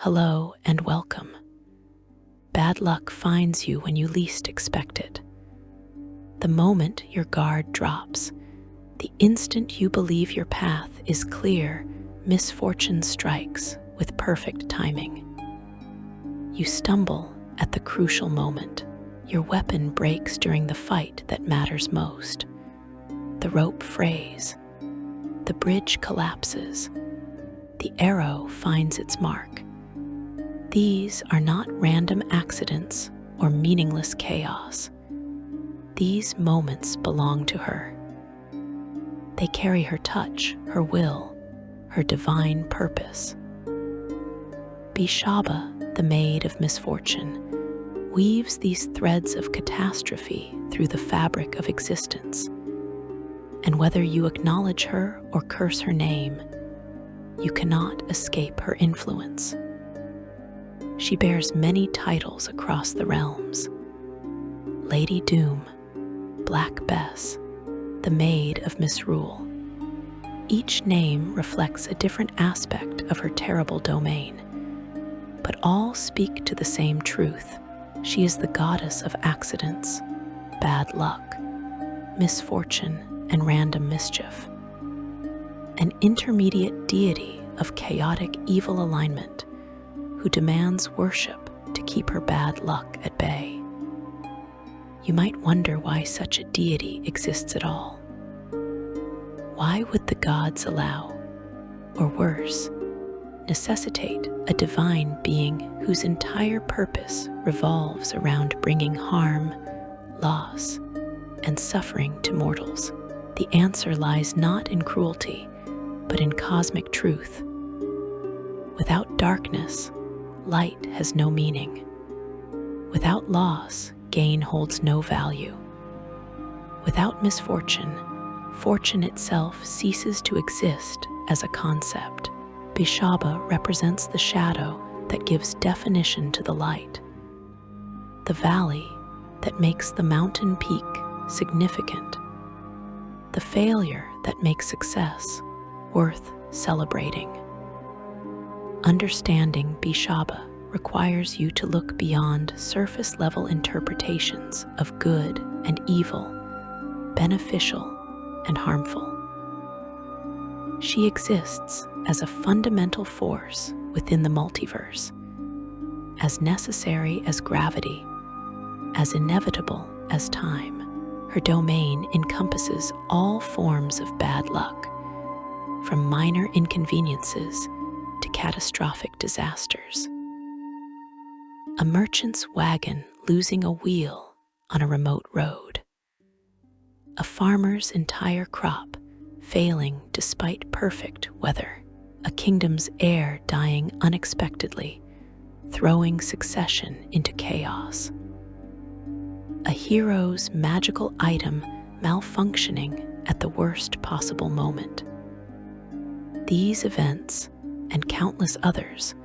Hello and welcome. Bad luck finds you when you least expect it. The moment your guard drops, the instant you believe your path is clear, misfortune strikes with perfect timing. You stumble at the crucial moment. Your weapon breaks during the fight that matters most. The rope frays. The bridge collapses. The arrow finds its mark. These are not random accidents or meaningless chaos. These moments belong to her. They carry her touch, her will, her divine purpose. Beshaba, the Maid of Misfortune, weaves these threads of catastrophe through the fabric of existence. And whether you acknowledge her or curse her name, you cannot escape her influence. She bears many titles across the realms. Lady Doom, Black Bess, the Maid of Misrule. Each name reflects a different aspect of her terrible domain, but all speak to the same truth. She is the goddess of accidents, bad luck, misfortune, and random mischief. An intermediate deity of chaotic evil alignment who demands worship to keep her bad luck at bay. You might wonder why such a deity exists at all. Why would the gods allow, or worse, necessitate a divine being whose entire purpose revolves around bringing harm, loss, and suffering to mortals? The answer lies not in cruelty, but in cosmic truth. Without darkness, light has no meaning. Without loss, gain holds no value. Without misfortune, fortune itself ceases to exist as a concept. Beshaba represents the shadow that gives definition to the light, the valley that makes the mountain peak significant, the failure that makes success worth celebrating. Understanding Beshaba requires you to look beyond surface-level interpretations of good and evil, beneficial and harmful. She exists as a fundamental force within the multiverse, as necessary as gravity, as inevitable as time. Her domain encompasses all forms of bad luck, from minor inconveniences to catastrophic disasters. A merchant's wagon losing a wheel on a remote road. A farmer's entire crop failing despite perfect weather. A kingdom's heir dying unexpectedly, throwing succession into chaos. A hero's magical item malfunctioning at the worst possible moment. These events, and countless others,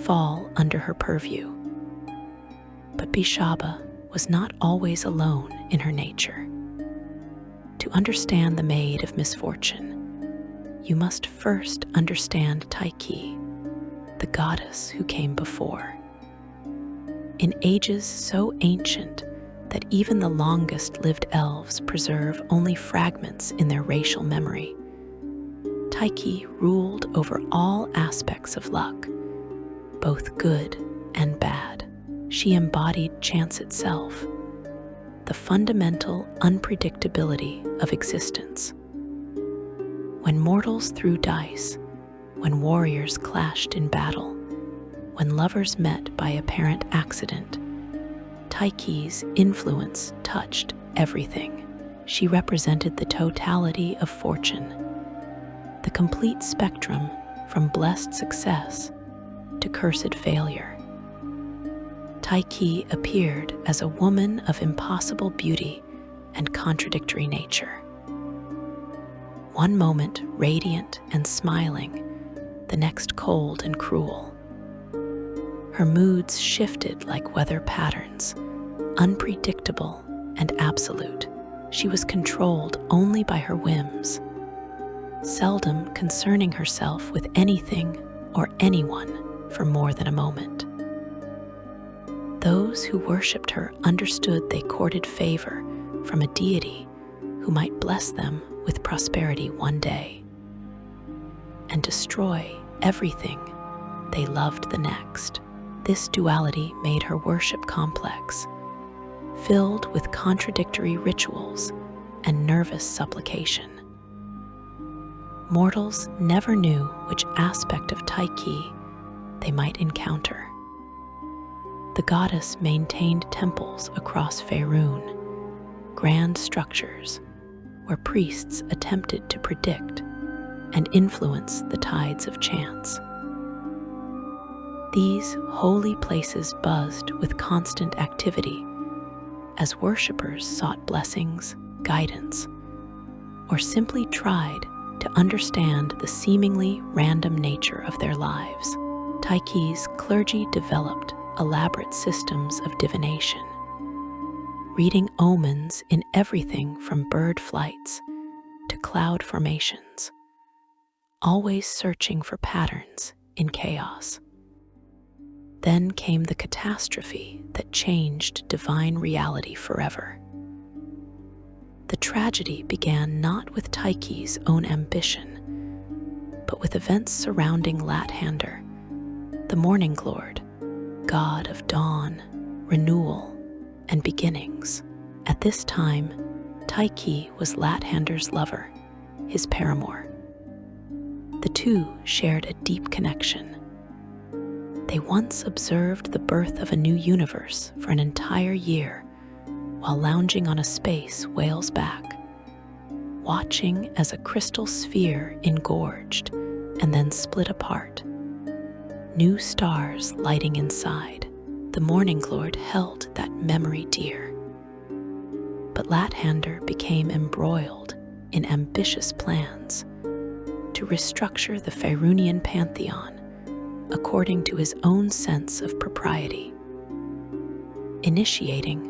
fall under her purview. But Beshaba was not always alone in her nature. To understand the Maid of Misfortune, you must first understand Tyche, the goddess who came before. In ages so ancient that even the longest-lived elves preserve only fragments in their racial memory, Tyche ruled over all aspects of luck, both good and bad. She embodied chance itself, the fundamental unpredictability of existence. When mortals threw dice, when warriors clashed in battle, when lovers met by apparent accident, Tyche's influence touched everything. She represented the totality of fortune, the complete spectrum from blessed success to cursed failure. Tyche appeared as a woman of impossible beauty and contradictory nature. One moment radiant and smiling, the next cold and cruel. Her moods shifted like weather patterns, unpredictable and absolute. She was controlled only by her whims, seldom concerning herself with anything or anyone. for more than a moment. Those who worshipped her understood they courted favor from a deity who might bless them with prosperity one day and destroy everything they loved the next. This duality made her worship complex, filled with contradictory rituals and nervous supplication. Mortals never knew which aspect of Tyche they might encounter. The goddess maintained temples across Faerun, grand structures where priests attempted to predict and influence the tides of chance. These holy places buzzed with constant activity as worshippers sought blessings, guidance, or simply tried to understand the seemingly random nature of their lives. Tyche's clergy developed elaborate systems of divination, reading omens in everything from bird flights to cloud formations, always searching for patterns in chaos. Then came the catastrophe that changed divine reality forever. The tragedy began not with Tyche's own ambition, but with events surrounding Lathander, the Morning Lord, god of dawn, renewal, and beginnings. At this time, Tyche was Lathander's lover, his paramour. The two shared a deep connection. They once observed the birth of a new universe for an entire year while lounging on a space whale's back, watching as a crystal sphere engorged and then split apart. New stars lighting inside, the Morning Lord held that memory dear. But Lathander became embroiled in ambitious plans to restructure the Faerunian pantheon according to his own sense of propriety, initiating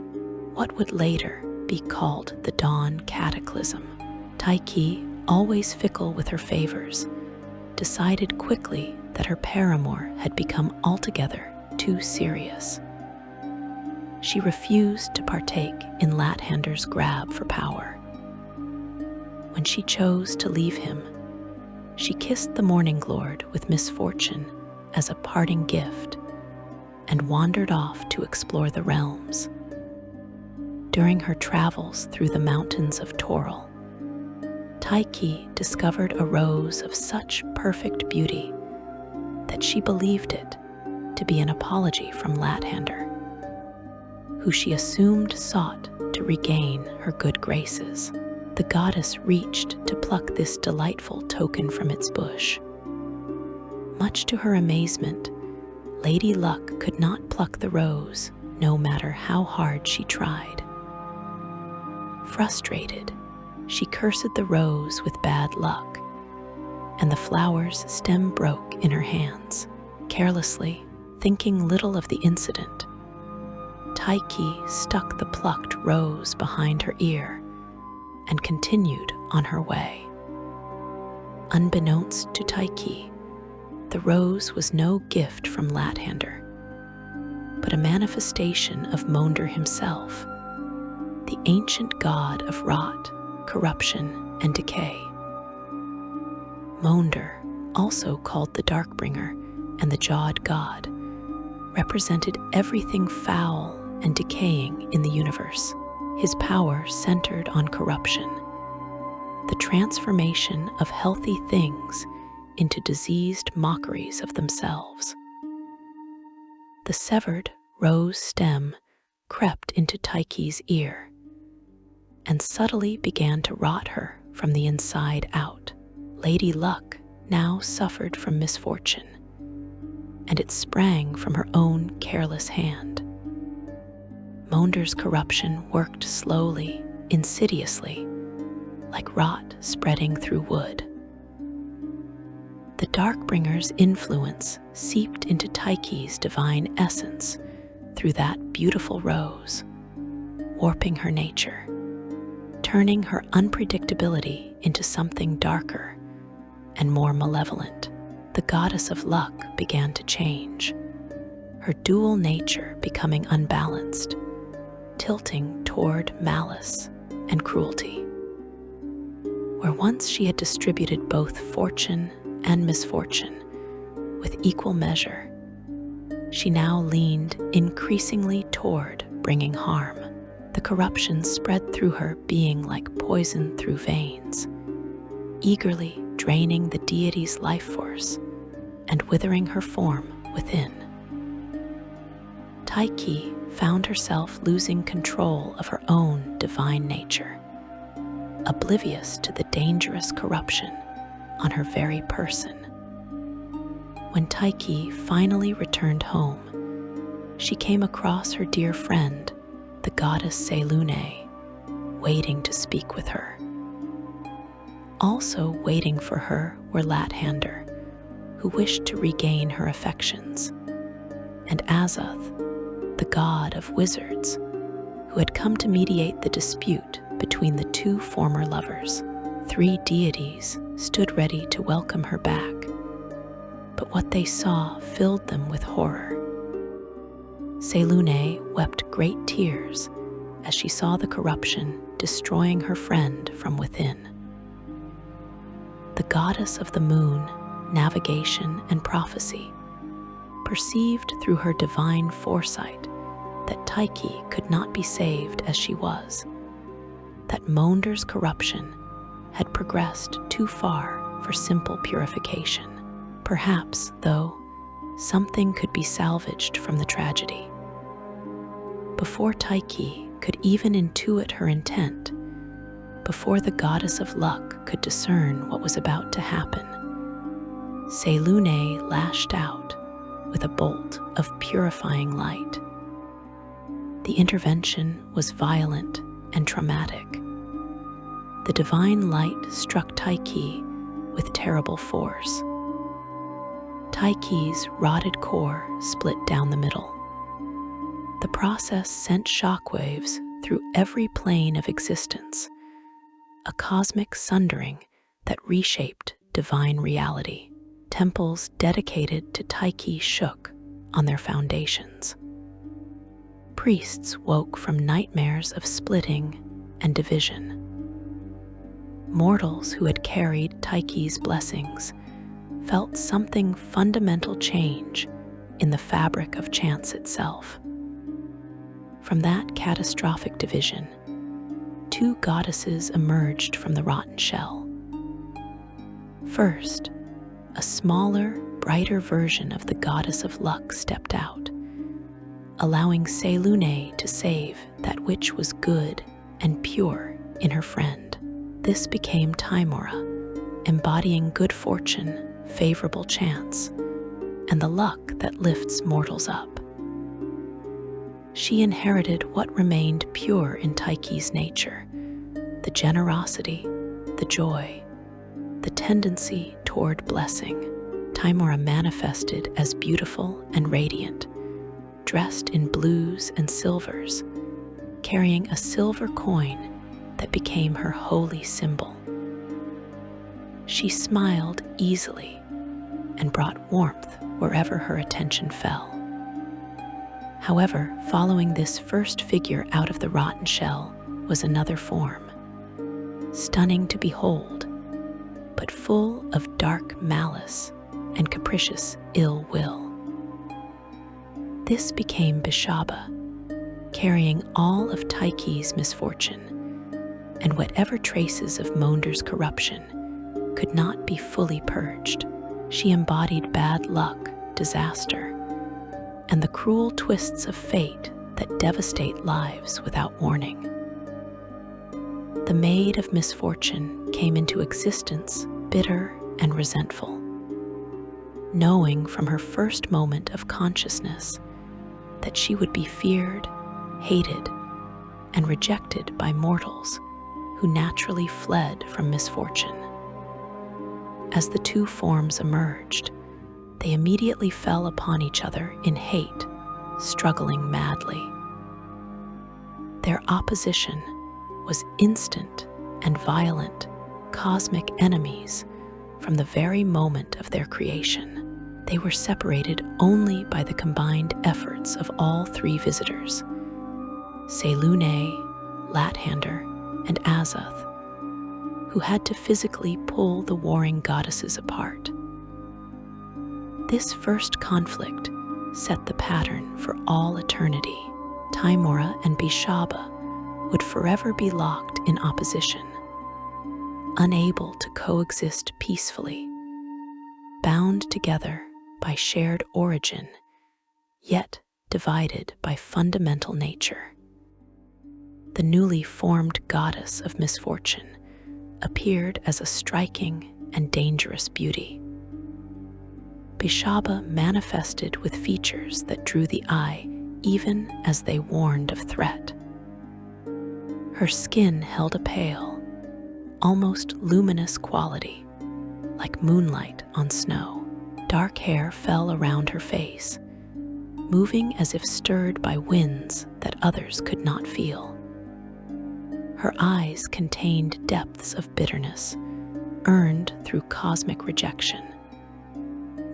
what would later be called the Dawn Cataclysm. Tyche, always fickle with her favors, decided quickly that her paramour had become altogether too serious. She refused to partake in Lathander's grab for power. When she chose to leave him, she kissed the Morning Lord with misfortune as a parting gift and wandered off to explore the realms. During her travels through the mountains of Toril, Tyche discovered a rose of such perfect beauty that she believed it to be an apology from Lathander, who she assumed sought to regain her good graces. The goddess reached to pluck this delightful token from its bush. Much to her amazement, Lady Luck could not pluck the rose, no matter how hard she tried. Frustrated, she cursed the rose with bad luck, and the flower's stem broke in her hands. Carelessly, thinking little of the incident, Tyche stuck the plucked rose behind her ear and continued on her way. Unbeknownst to Tyche, the rose was no gift from Lathander, but a manifestation of Monder himself, the ancient god of rot, corruption, and decay. Monder, also called the Darkbringer and the Jawed God, represented everything foul and decaying in the universe. His power centered on corruption, the transformation of healthy things into diseased mockeries of themselves. The severed rose stem crept into Tyche's ear and subtly began to rot her from the inside out. Lady Luck now suffered from misfortune, and it sprang from her own careless hand. Monder's corruption worked slowly, insidiously, like rot spreading through wood. The Darkbringer's influence seeped into Tyche's divine essence through that beautiful rose, warping her nature, turning her unpredictability into something darker and more malevolent. the goddess of luck began to change, her dual nature becoming unbalanced, tilting toward malice and cruelty. Where once she had distributed both fortune and misfortune with equal measure, she now leaned increasingly toward bringing harm. The corruption spread through her being like poison through veins, eagerly draining the deity's life force and withering her form within. Tyche found herself losing control of her own divine nature, oblivious to the dangerous corruption on her very person. When Tyche finally returned home, she came across her dear friend, the goddess Selune, waiting to speak with her. Also waiting for her were Lathander, who wished to regain her affections, and Azoth, the god of wizards, who had come to mediate the dispute between the two former lovers. 3 deities stood ready to welcome her back, but what they saw filled them with horror. Selune wept great tears as she saw the corruption destroying her friend from within. The goddess of the moon, navigation, and prophecy perceived through her divine foresight that Tyche could not be saved as she was, that Mounder's corruption had progressed too far for simple purification. Perhaps, though, something could be salvaged from the tragedy. Before Tyche could even intuit her intent, before the goddess of luck could discern what was about to happen, Selune lashed out with a bolt of purifying light. The intervention was violent and traumatic. The divine light struck Tyche with terrible force. Tyche's rotted core split down the middle. The process sent shockwaves through every plane of existence, a cosmic sundering that reshaped divine reality. Temples dedicated to Tyche shook on their foundations. Priests woke from nightmares of splitting and division. Mortals who had carried Tyche's blessings felt something fundamental change in the fabric of chance itself. From that catastrophic division, 2 goddesses emerged from the rotten shell. First, a smaller, brighter version of the goddess of luck stepped out, allowing Selune to save that which was good and pure in her friend. This became Tymora, embodying good fortune, favorable chance, and the luck that lifts mortals up. She inherited what remained pure in Tyche's nature: the generosity, the joy, the tendency toward blessing. Tymora manifested as beautiful and radiant, dressed in blues and silvers, carrying a silver coin that became her holy symbol. She smiled easily and brought warmth wherever her attention fell. However, following this first figure out of the rotten shell was another form, stunning to behold, but full of dark malice and capricious ill will. This became Beshaba, carrying all of Tyche's misfortune, and whatever traces of Mounder's corruption could not be fully purged. She embodied bad luck, disaster, and the cruel twists of fate that devastate lives without warning. The Maid of Misfortune came into existence bitter and resentful, knowing from her first moment of consciousness that she would be feared, hated, and rejected by mortals who naturally fled from misfortune. As the 2 forms emerged, they immediately fell upon each other in hate, struggling madly. Their opposition was instant and violent, cosmic enemies from the very moment of their creation. They were separated only by the combined efforts of all three visitors, Selune, Lathander, and Azoth, who had to physically pull the warring goddesses apart. This first conflict set the pattern for all eternity. Tymora and Beshaba would forever be locked in opposition, unable to coexist peacefully, bound together by shared origin, yet divided by fundamental nature. The newly formed goddess of misfortune appeared as a striking and dangerous beauty. Beshaba manifested with features that drew the eye even as they warned of threat. Her skin held a pale, almost luminous quality, like moonlight on snow. Dark hair fell around her face, moving as if stirred by winds that others could not feel. Her eyes contained depths of bitterness, earned through cosmic rejection,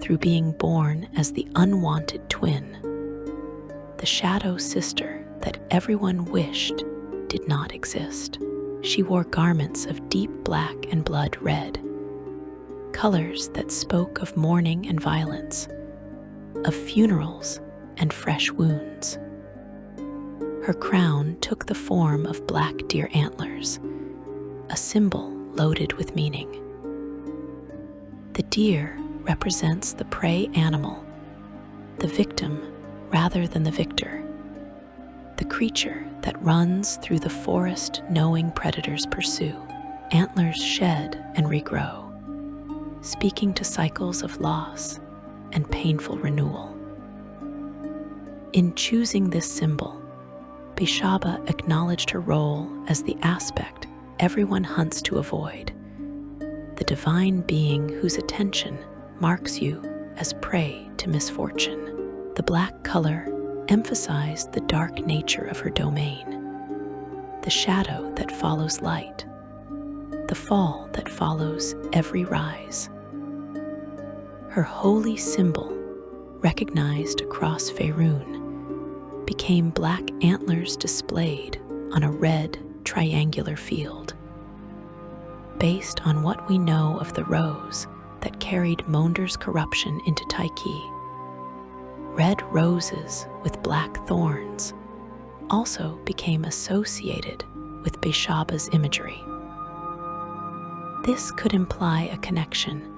through being born as the unwanted twin, the shadow sister that everyone wished did not exist. She wore garments of deep black and blood red, colors that spoke of mourning and violence, of funerals and fresh wounds. Her crown took the form of black deer antlers, a symbol loaded with meaning. The deer represents the prey animal, the victim rather than the victor, the creature that runs through the forest knowing predators pursue. Antlers shed and regrow, speaking to cycles of loss and painful renewal. In choosing this symbol, Beshaba acknowledged her role as the aspect everyone hunts to avoid, the divine being whose attention marks you as prey to misfortune. The black color emphasized the dark nature of her domain, the shadow that follows light, the fall that follows every rise. Her holy symbol, recognized across Faerun, became black antlers displayed on a red triangular field. Based on what we know of the rose that carried Monder's corruption into Tyche, red roses with black thorns also became associated with Beshaba's imagery. This could imply a connection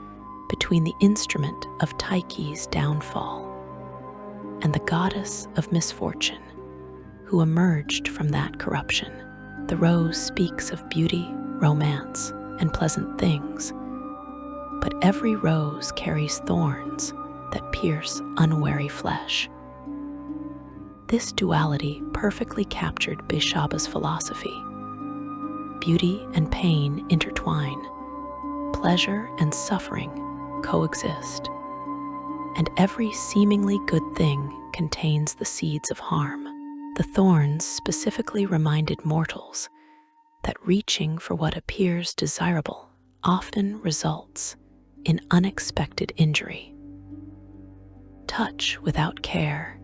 between the instrument of Tyche's downfall and the goddess of misfortune who emerged from that corruption. The rose speaks of beauty, romance, and pleasant things, but every rose carries thorns that pierce unwary flesh. This duality perfectly captured Beshaba's philosophy. Beauty and pain intertwine, pleasure and suffering coexist, and every seemingly good thing contains the seeds of harm. The thorns specifically reminded mortals that reaching for what appears desirable often results in unexpected injury. Touch without care,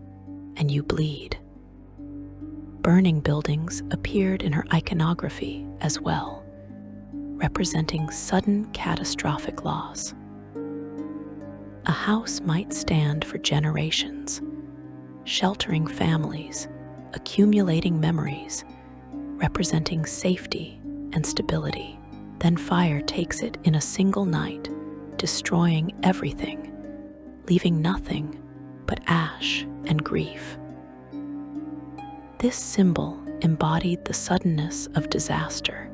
and you bleed. Burning buildings appeared in her iconography as well, representing sudden catastrophic loss. A house might stand for generations, sheltering families, accumulating memories, representing safety and stability. Then fire takes it in a single night, destroying everything, leaving nothing but ash and grief. This symbol embodied the suddenness of disaster,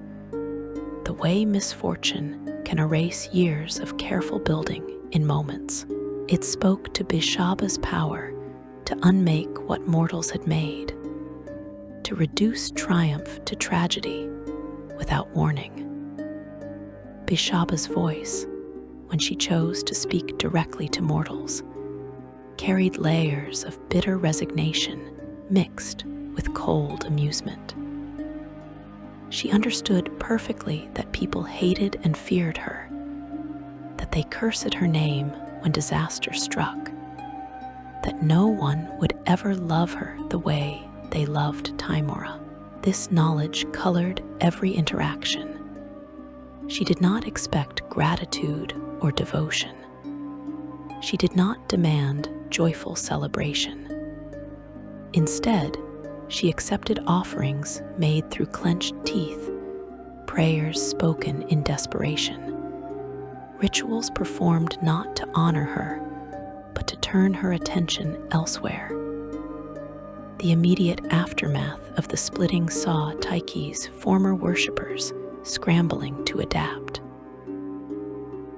the way misfortune can erase years of careful building in moments. It spoke to Beshaba's power to unmake what mortals had made, to reduce triumph to tragedy without warning. Beshaba's voice, when she chose to speak directly to mortals, carried layers of bitter resignation mixed with cold amusement. She understood perfectly that people hated and feared her, that that they cursed her name when disaster struck, that no one would ever love her the way they loved Timora. This knowledge colored every interaction. She did not expect gratitude or devotion. She did not demand joyful celebration. Instead, she accepted offerings made through clenched teeth, prayers spoken in desperation, rituals performed not to honor her, but to turn her attention elsewhere. The immediate aftermath of the splitting saw Tyche's former worshippers scrambling to adapt.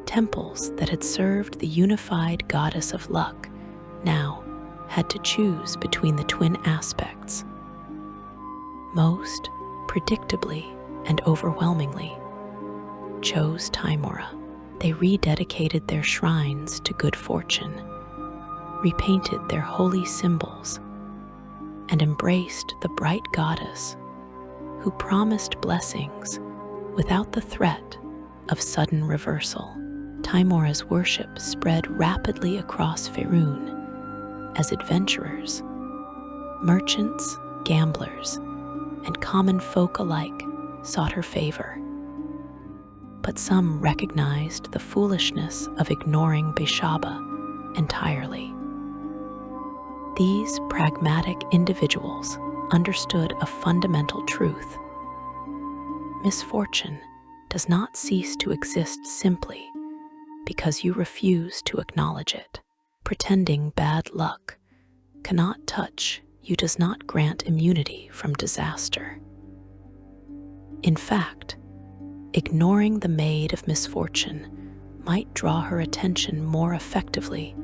Temples that had served the unified goddess of luck now had to choose between the twin aspects. Most, predictably and overwhelmingly, chose Timora. They rededicated their shrines to good fortune, repainted their holy symbols, and embraced the bright goddess who promised blessings without the threat of sudden reversal. Timora's worship spread rapidly across Faerun as adventurers, merchants, gamblers, and common folk alike sought her favor. But some recognized the foolishness of ignoring Beshaba entirely. These pragmatic individuals understood a fundamental truth. Misfortune does not cease to exist simply because you refuse to acknowledge it. Pretending bad luck cannot touch you does not grant immunity from disaster. In fact, ignoring the Maid of Misfortune might draw her attention more effectively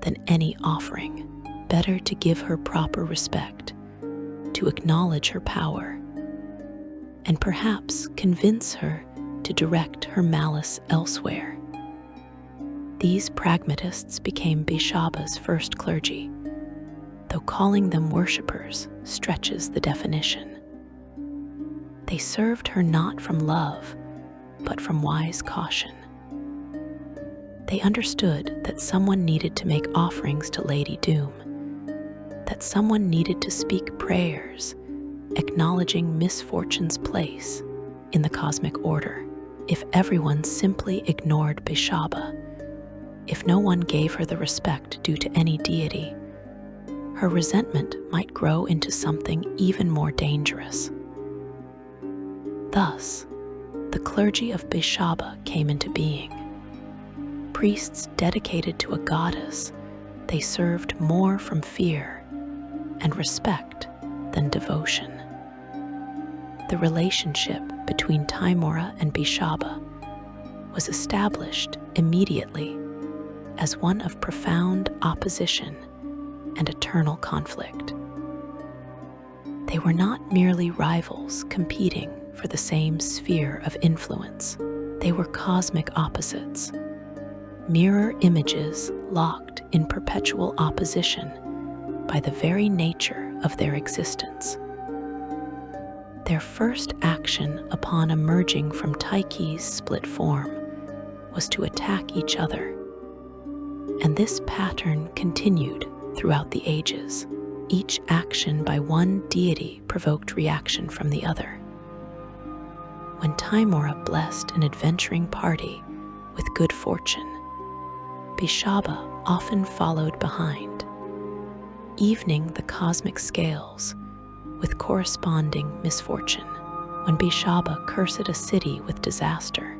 than any offering. Better to give her proper respect, to acknowledge her power, and perhaps convince her to direct her malice elsewhere. These pragmatists became Beshaba's first clergy, though calling them worshippers stretches the definition. They served her not from love, but from wise caution. They understood that someone needed to make offerings to Lady Doom, that someone needed to speak prayers, acknowledging misfortune's place in the cosmic order. If everyone simply ignored Beshaba, if no one gave her the respect due to any deity, her resentment might grow into something even more dangerous. Thus, the clergy of Beshaba came into being. Priests dedicated to a goddess, they served more from fear and respect than devotion. The relationship between Timora and Beshaba was established immediately as one of profound opposition and eternal conflict. They were not merely rivals competing for the same sphere of influence. They were cosmic opposites, mirror images locked in perpetual opposition by the very nature of their existence. Their first action upon emerging from Tyche's split form was to attack each other, and this pattern continued throughout the ages. Each action by one deity provoked reaction from the other. When Timora blessed an adventuring party with good fortune, Beshaba often followed behind, evening the cosmic scales with corresponding misfortune. When Beshaba cursed a city with disaster,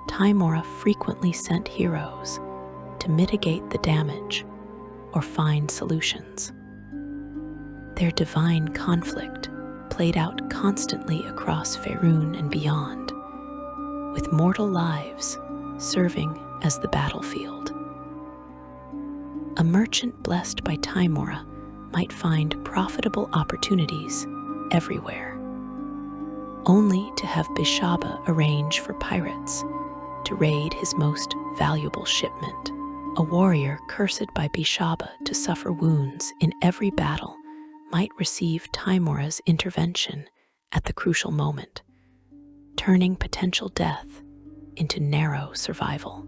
Timora frequently sent heroes to mitigate the damage or find solutions. Their divine conflict played out constantly across Faerun and beyond, with mortal lives serving as the battlefield. A merchant blessed by Timora might find profitable opportunities everywhere, only to have Beshaba arrange for pirates to raid his most valuable shipment. A warrior cursed by Beshaba to suffer wounds in every battle might receive Timora's intervention at the crucial moment, turning potential death into narrow survival.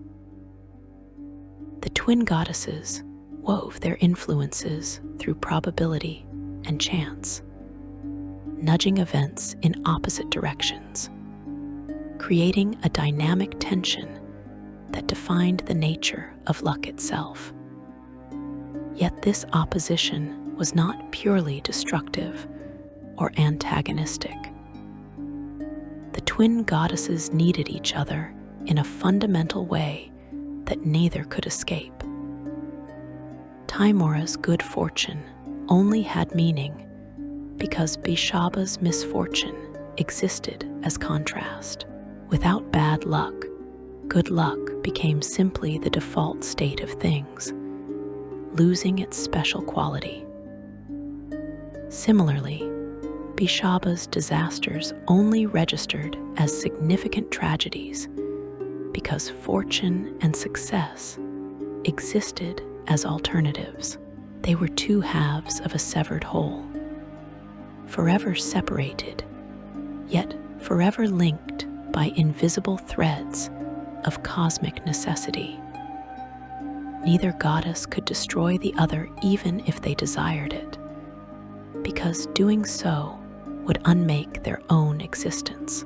The twin goddesses wove their influences through probability and chance, nudging events in opposite directions, creating a dynamic tension that defined the nature of luck itself. Yet this opposition was not purely destructive or antagonistic. The twin goddesses needed each other in a fundamental way that neither could escape. Timora's good fortune only had meaning because Beshaba's misfortune existed as contrast. Without bad luck, good luck became simply the default state of things, losing its special quality. Similarly, Beshaba's disasters only registered as significant tragedies because fortune and success existed as alternatives. They were two halves of a severed whole, forever separated, yet forever linked by invisible threads of cosmic necessity. Neither goddess could destroy the other even if they desired it, because doing so would unmake their own existence.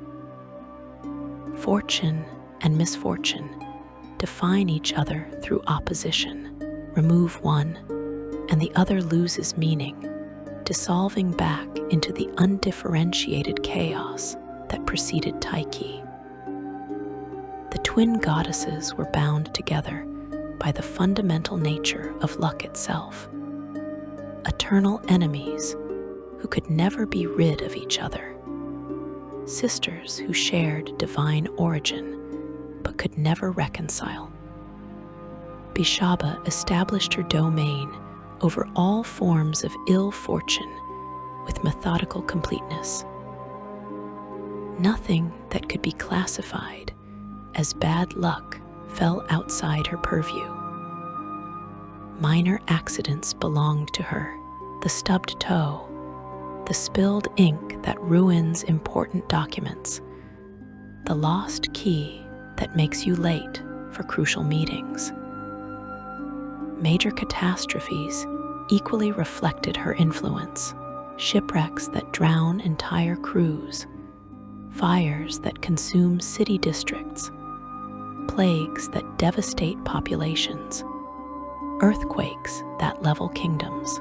Fortune and misfortune define each other through opposition. Remove one, and the other loses meaning, dissolving back into the undifferentiated chaos that preceded Tyche. The twin goddesses were bound together by the fundamental nature of luck itself, eternal enemies who could never be rid of each other, sisters who shared divine origin but could never reconcile. Beshaba established her domain over all forms of ill fortune with methodical completeness. Nothing that could be classified as bad luck fell outside her purview. Minor accidents belonged to her: the stubbed toe, the spilled ink that ruins important documents, the lost key that makes you late for crucial meetings. Major catastrophes equally reflected her influence: shipwrecks that drown entire crews, fires that consume city districts, plagues that devastate populations, earthquakes that level kingdoms.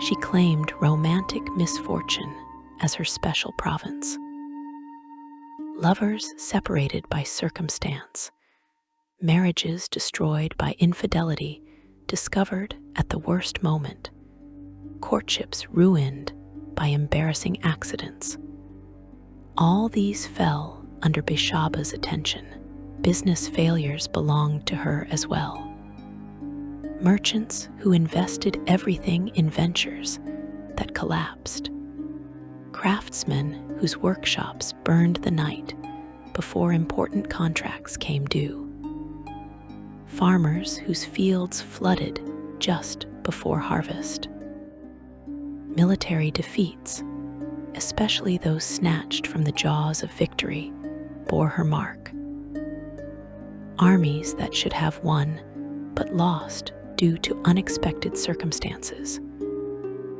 She claimed romantic misfortune as her special province. Lovers separated by circumstance, marriages destroyed by infidelity discovered at the worst moment, courtships ruined by embarrassing accidents. All these fell under Beshaba's attention. Business failures belonged to her as well. Merchants who invested everything in ventures that collapsed. Craftsmen whose workshops burned the night before important contracts came due. Farmers whose fields flooded just before harvest. Military defeats, especially those snatched from the jaws of victory, bore her mark. Armies that should have won but lost due to unexpected circumstances.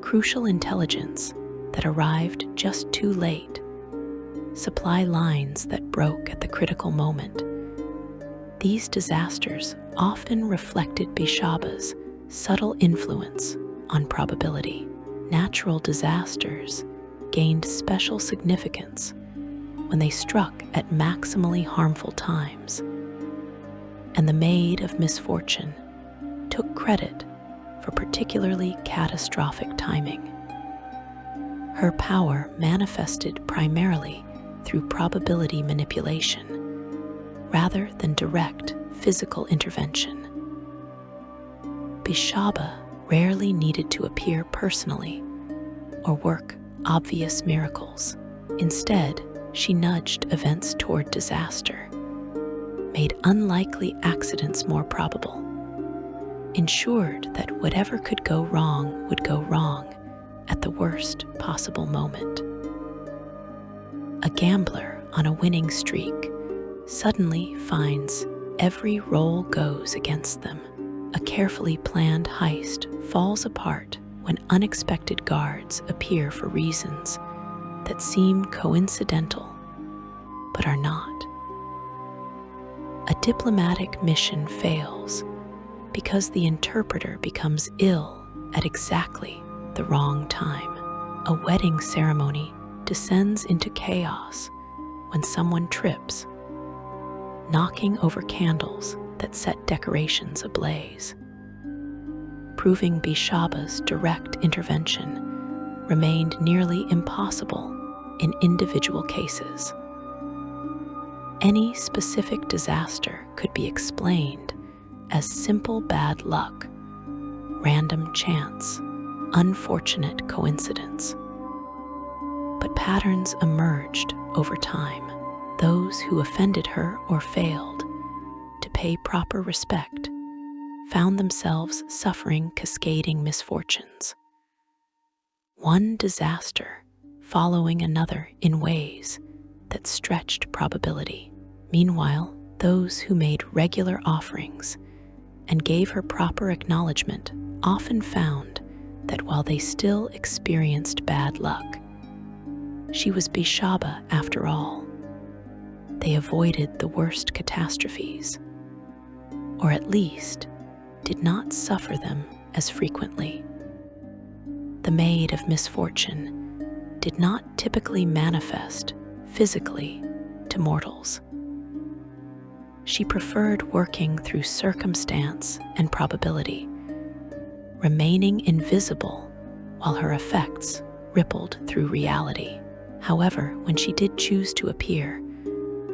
Crucial intelligence that arrived just too late. Supply lines that broke at the critical moment. These disasters often reflected Beshaba's subtle influence on probability. Natural disasters gained special significance when they struck at maximally harmful times, and the Maid of Misfortune took credit for particularly catastrophic timing. Her power manifested primarily through probability manipulation rather than direct physical intervention. Beshaba rarely needed to appear personally or work obvious miracles. Instead, she nudged events toward disaster, made unlikely accidents more probable, ensured that whatever could go wrong would go wrong at the worst possible moment. A gambler on a winning streak, suddenly finds every roll goes against them. A carefully planned heist falls apart when unexpected guards appear for reasons that seem coincidental but are not. A diplomatic mission fails because the interpreter becomes ill at exactly the wrong time. A wedding ceremony descends into chaos when someone trips, knocking over candles that set decorations ablaze. Proving Beshaba's direct intervention remained nearly impossible in individual cases. Any specific disaster could be explained as simple bad luck, random chance, unfortunate coincidence. But patterns emerged over time. Those who offended her or failed to pay proper respect found themselves suffering cascading misfortunes. One disaster following another in ways that stretched probability. Meanwhile, those who made regular offerings and gave her proper acknowledgement often found that while they still experienced bad luck, she was Beshaba after all. They avoided the worst catastrophes, or at least did not suffer them as frequently. The Maid of Misfortune did not typically manifest physically to mortals. She preferred working through circumstance and probability, remaining invisible while her effects rippled through reality. However, when she did choose to appear,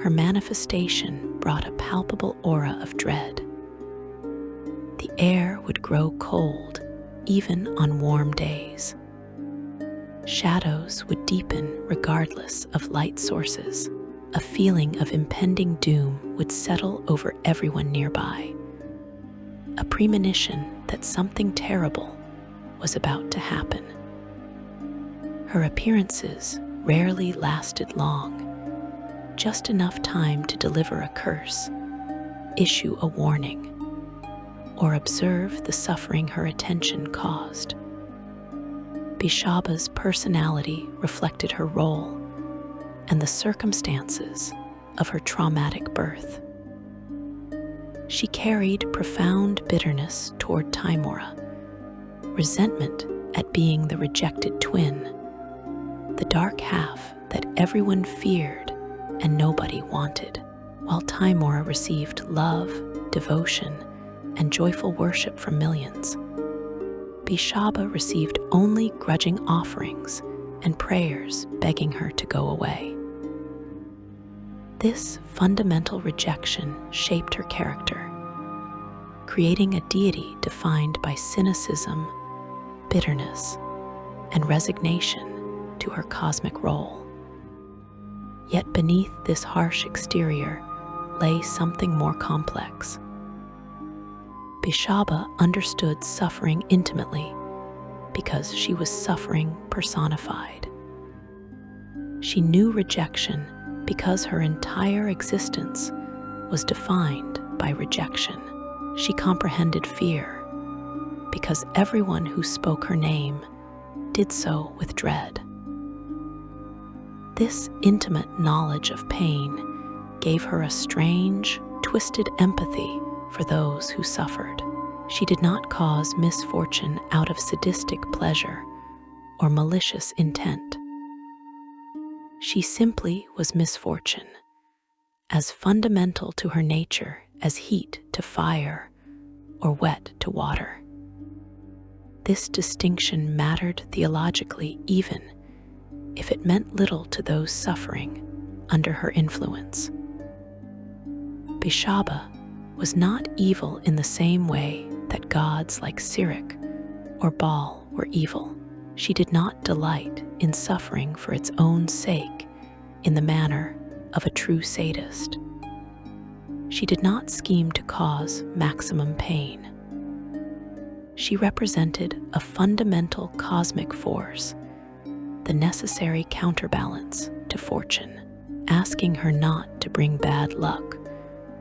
her manifestation brought a palpable aura of dread. The air would grow cold even on warm days. Shadows would deepen regardless of light sources. A feeling of impending doom would settle over everyone nearby, a premonition that something terrible was about to happen. Her appearances rarely lasted long, just enough time to deliver a curse, issue a warning, or observe the suffering her attention caused. Beshaba's personality reflected her role and the circumstances of her traumatic birth. She carried profound bitterness toward Timora, resentment at being the rejected twin, the dark half that everyone feared and nobody wanted. While Timora received love, devotion, and joyful worship from millions, Beshaba received only grudging offerings and prayers begging her to go away. This fundamental rejection shaped her character, creating a deity defined by cynicism, bitterness, and resignation to her cosmic role. Yet beneath this harsh exterior lay something more complex. Beshaba understood suffering intimately because she was suffering personified. She knew rejection because her entire existence was defined by rejection. She comprehended fear because everyone who spoke her name did so with dread. This intimate knowledge of pain gave her a strange, twisted empathy for those who suffered. She did not cause misfortune out of sadistic pleasure or malicious intent. She simply was misfortune, as fundamental to her nature as heat to fire or wet to water. This distinction mattered theologically even if it meant little to those suffering under her influence. Beshaba was not evil in the same way that gods like Sirik or Baal were evil. She did not delight in suffering for its own sake in the manner of a true sadist. She did not scheme to cause maximum pain. She represented a fundamental cosmic force, the necessary counterbalance to fortune. Asking her not to bring bad luck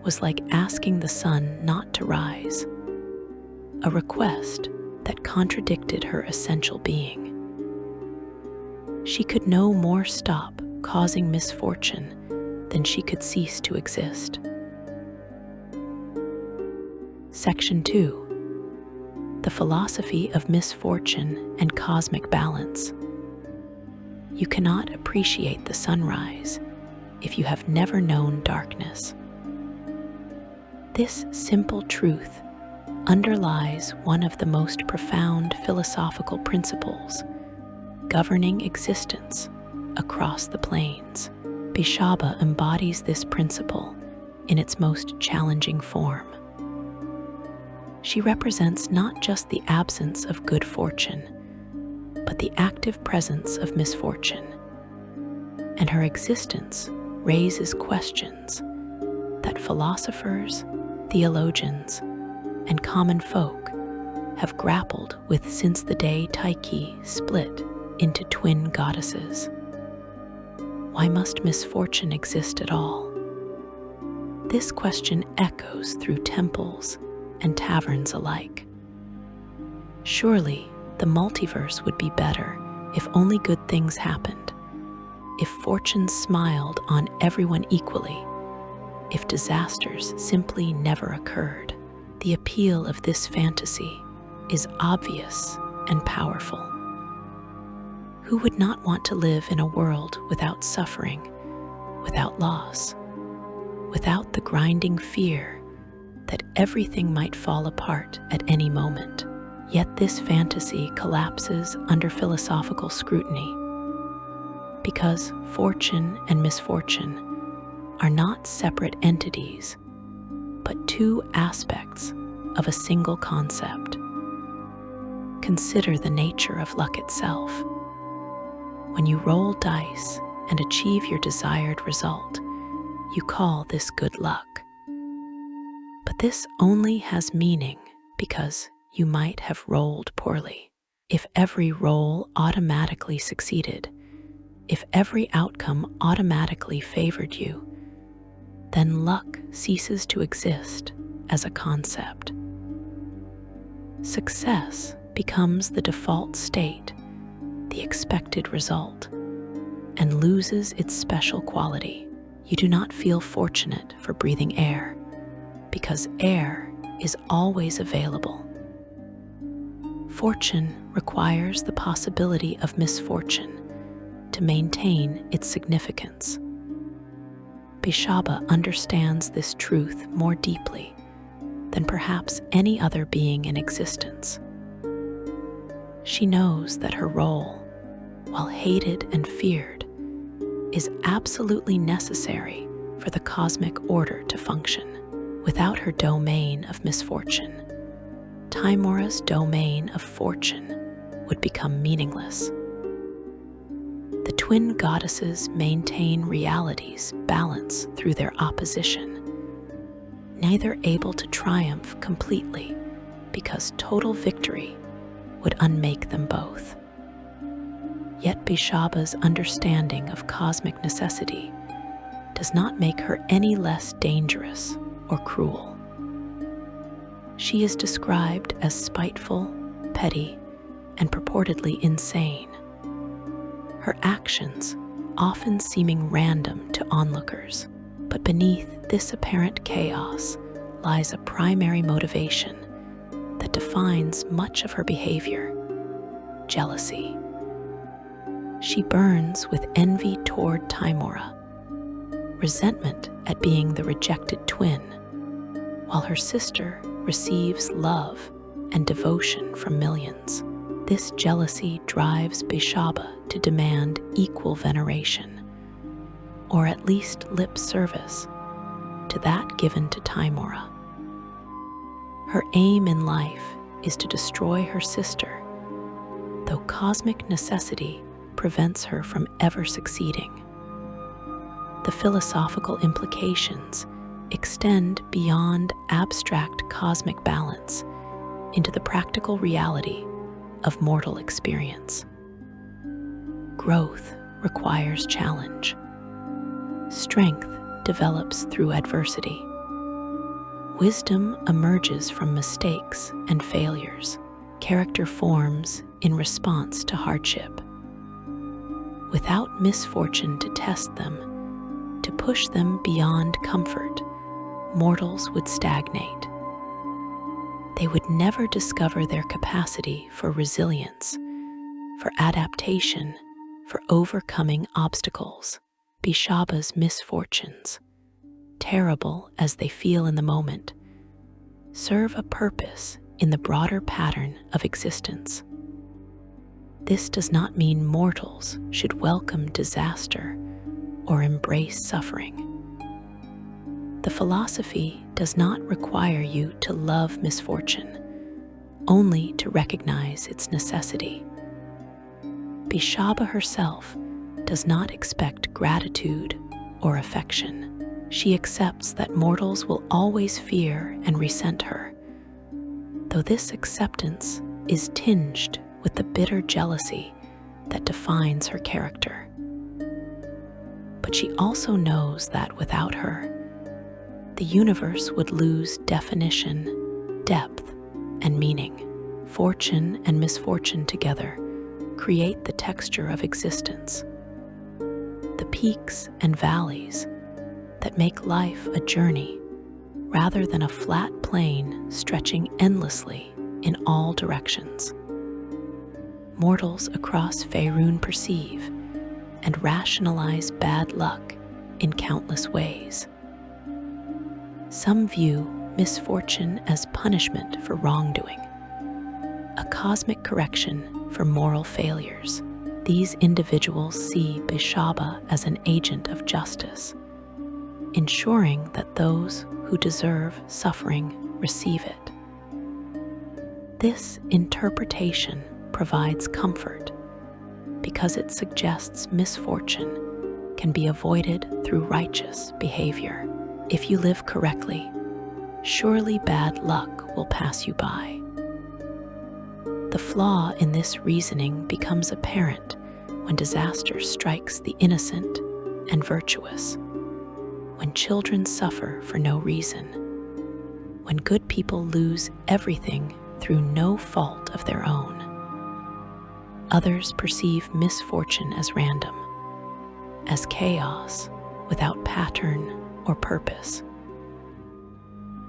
was like asking the sun not to rise, a request that contradicted her essential being. She could no more stop causing misfortune than she could cease to exist. Section 2. The philosophy of misfortune and cosmic balance. You cannot appreciate the sunrise if you have never known darkness. This simple truth underlies one of the most profound philosophical principles governing existence across the planes. Beshaba embodies this principle in its most challenging form. She represents not just the absence of good fortune, but the active presence of misfortune, and her existence raises questions that philosophers, theologians, and common folk have grappled with since the day Tyche split into twin goddesses. Why must misfortune exist at all? This question echoes through temples and taverns alike. Surely the multiverse would be better if only good things happened, if fortune smiled on everyone equally, if disasters simply never occurred. The appeal of this fantasy is obvious and powerful. Who would not want to live in a world without suffering, without loss, without the grinding fear that everything might fall apart at any moment? Yet this fantasy collapses under philosophical scrutiny, because fortune and misfortune are not separate entities, but two aspects of a single concept. Consider the nature of luck itself. When you roll dice and achieve your desired result, you call this good luck. But this only has meaning because you might have rolled poorly. If every roll automatically succeeded, if every outcome automatically favored you, then luck ceases to exist as a concept. Success becomes the default state, the expected result, and loses its special quality. You do not feel fortunate for breathing air, because air is always available. Fortune requires the possibility of misfortune to maintain its significance. Beshaba understands this truth more deeply than perhaps any other being in existence. She knows that her role, while hated and feared, is absolutely necessary for the cosmic order to function. Without her domain of misfortune, Timora's domain of fortune would become meaningless. The twin goddesses maintain reality's balance through their opposition, neither able to triumph completely because total victory would unmake them both. Yet Beshaba's understanding of cosmic necessity does not make her any less dangerous or cruel. She is described as spiteful, petty, and purportedly insane. Her actions often seeming random to onlookers, but beneath this apparent chaos lies a primary motivation that defines much of her behavior: jealousy. She burns with envy toward Timora, resentment at being the rejected twin, while her sister receives love and devotion from millions. This jealousy drives Beshaba to demand equal veneration, or at least lip service, to that given to Timora. Her aim in life is to destroy her sister, though cosmic necessity prevents her from ever succeeding. The philosophical implications extend beyond abstract cosmic balance into the practical reality of mortal experience. Growth requires challenge. Strength develops through adversity. Wisdom emerges from mistakes and failures. Character forms in response to hardship. Without misfortune to test them, to push them beyond comfort, mortals would stagnate. They would never discover their capacity for resilience, for adaptation, for overcoming obstacles. Beshaba's misfortunes, terrible as they feel in the moment, serve a purpose in the broader pattern of existence. This does not mean mortals should welcome disaster or embrace suffering. The philosophy does not require you to love misfortune, only to recognize its necessity. Beshaba herself does not expect gratitude or affection. She accepts that mortals will always fear and resent her, though this acceptance is tinged with the bitter jealousy that defines her character. But she also knows that without her, the universe would lose definition, depth, and meaning. Fortune and misfortune together create the texture of existence, the peaks and valleys that make life a journey rather than a flat plain stretching endlessly in all directions. Mortals across Faerun perceive and rationalize bad luck in countless ways. Some view misfortune as punishment for wrongdoing, a cosmic correction for moral failures. These individuals see Beshaba as an agent of justice, ensuring that those who deserve suffering receive it. This interpretation provides comfort because it suggests misfortune can be avoided through righteous behavior. If you live correctly, surely bad luck will pass you by. The flaw in this reasoning becomes apparent when disaster strikes the innocent and virtuous, when children suffer for no reason, when good people lose everything through no fault of their own. Others perceive misfortune as random, as chaos without pattern or purpose.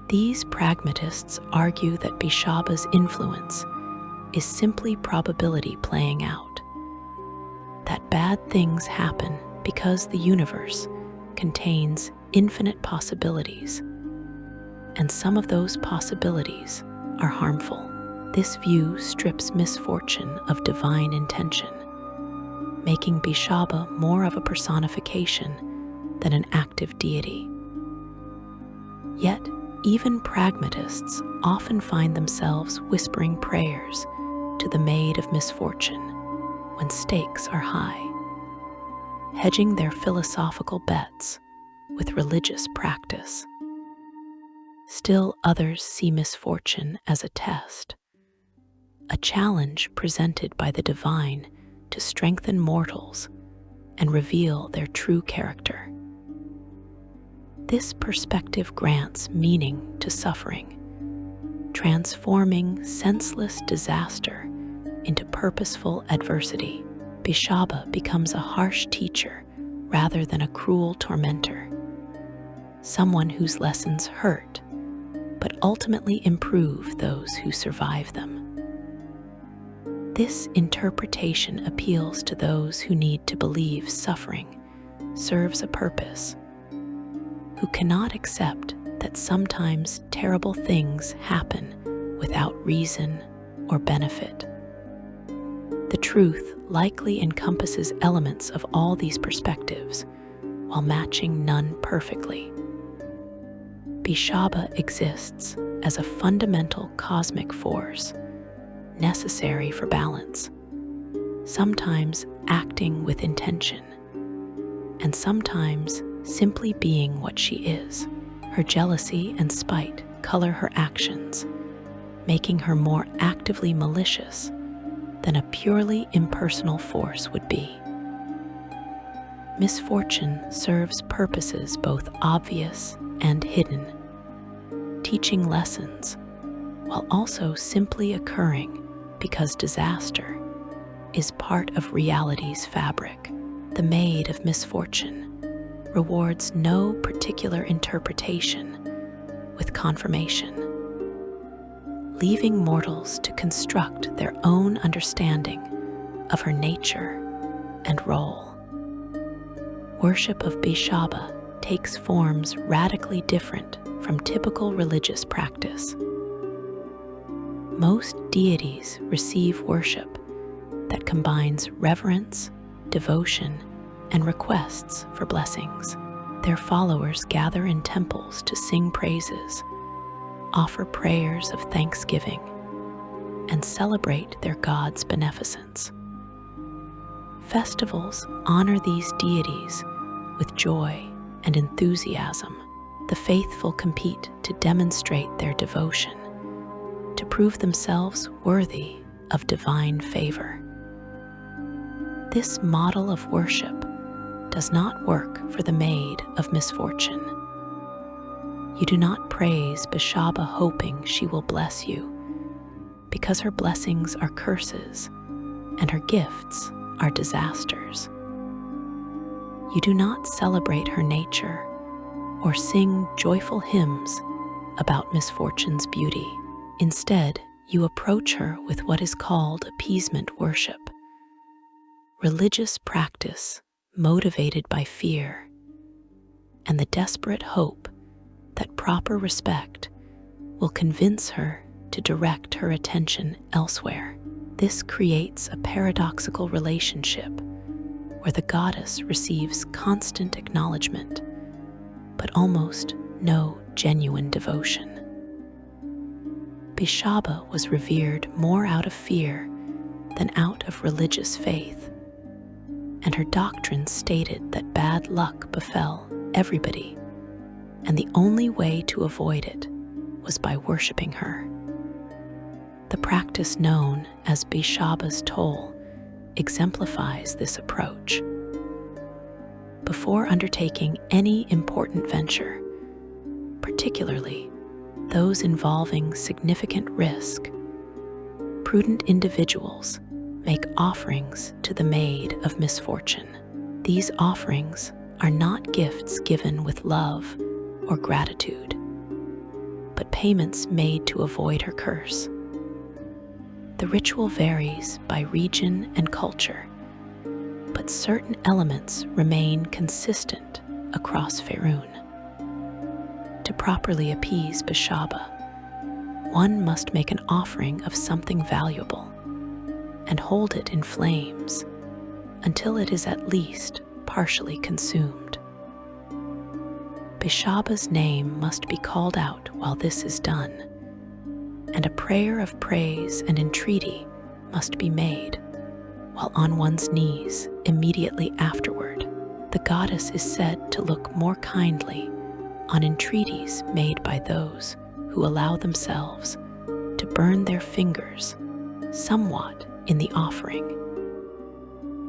These pragmatists argue that Beshaba's influence is simply probability playing out, that bad things happen because the universe contains infinite possibilities, and some of those possibilities are harmful. This view strips misfortune of divine intention, making Beshaba more of a personification than an active deity. Yet, even pragmatists often find themselves whispering prayers to the Maid of Misfortune when stakes are high, hedging their philosophical bets with religious practice. Still others see misfortune as a test, a challenge presented by the divine to strengthen mortals and reveal their true character. This perspective grants meaning to suffering, transforming senseless disaster into purposeful adversity. Beshaba becomes a harsh teacher rather than a cruel tormentor, someone whose lessons hurt but ultimately improve those who survive them. This interpretation appeals to those who need to believe suffering serves a purpose, who cannot accept that sometimes terrible things happen without reason or benefit. The truth likely encompasses elements of all these perspectives, while matching none perfectly. Beshaba exists as a fundamental cosmic force, necessary for balance, sometimes acting with intention, and sometimes simply being what she is. Her jealousy and spite color her actions, making her more actively malicious than a purely impersonal force would be. Misfortune serves purposes both obvious and hidden, teaching lessons while also simply occurring because disaster is part of reality's fabric. The Maid of Misfortune rewards no particular interpretation with confirmation, leaving mortals to construct their own understanding of her nature and role. Worship of Beshaba takes forms radically different from typical religious practice. Most deities receive worship that combines reverence, devotion, and requests for blessings. Their followers gather in temples to sing praises, offer prayers of thanksgiving, and celebrate their god's beneficence. Festivals honor these deities with joy and enthusiasm. The faithful compete to demonstrate their devotion, to prove themselves worthy of divine favor. This model of worship does not work for the Maid of Misfortune. You do not praise Beshaba hoping she will bless you, because her blessings are curses and her gifts are disasters. You do not celebrate her nature or sing joyful hymns about misfortune's beauty. Instead, you approach her with what is called appeasement worship, religious practice motivated by fear and the desperate hope that proper respect will convince her to direct her attention elsewhere. This creates a paradoxical relationship where the goddess receives constant acknowledgement, but almost no genuine devotion. Beshaba was revered more out of fear than out of religious faith, and her doctrine stated that bad luck befell everybody, and the only way to avoid it was by worshiping her. The practice known as Beshaba's toll exemplifies this approach. Before undertaking any important venture, particularly those involving significant risk, prudent individuals make offerings to the Maid of Misfortune. These offerings are not gifts given with love or gratitude, but payments made to avoid her curse. The ritual varies by region and culture, but certain elements remain consistent across Faerun. To properly appease Beshaba, one must make an offering of something valuable and hold it in flames until it is at least partially consumed. Beshaba's name must be called out while this is done, and a prayer of praise and entreaty must be made while on one's knees immediately afterward. The goddess is said to look more kindly on entreaties made by those who allow themselves to burn their fingers somewhat in the offering,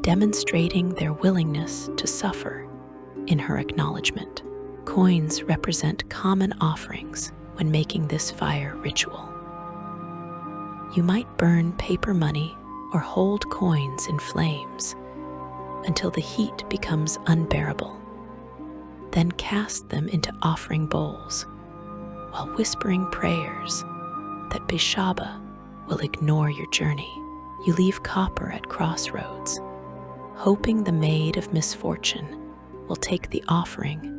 demonstrating their willingness to suffer in her acknowledgement. Coins represent common offerings when making this fire ritual. You might burn paper money or hold coins in flames until the heat becomes unbearable. Then cast them into offering bowls while whispering prayers that Beshaba will ignore your journey. You leave copper at crossroads, hoping the Maid of Misfortune will take the offering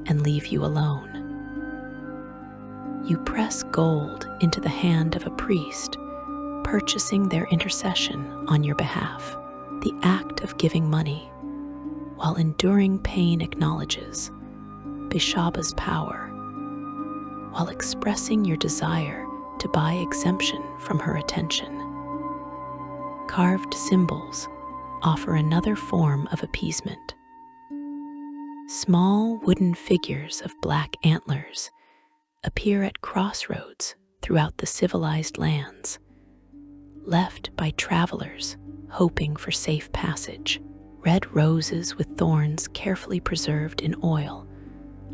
and leave you alone. You press gold into the hand of a priest, purchasing their intercession on your behalf. The act of giving money, while enduring pain, acknowledges Beshaba's power, while expressing your desire to buy exemption from her attention. Carved symbols offer another form of appeasement. Small wooden figures of black antlers appear at crossroads throughout the civilized lands, left by travelers hoping for safe passage. Red roses with thorns carefully preserved in oil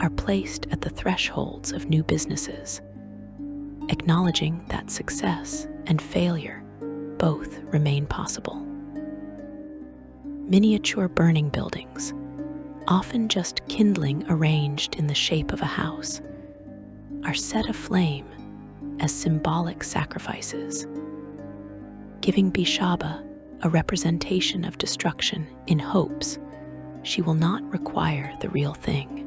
are placed at the thresholds of new businesses, acknowledging that success and failure both remain possible. Miniature burning buildings, often just kindling arranged in the shape of a house, are set aflame as symbolic sacrifices, giving Beshaba a representation of destruction in hopes she will not require the real thing.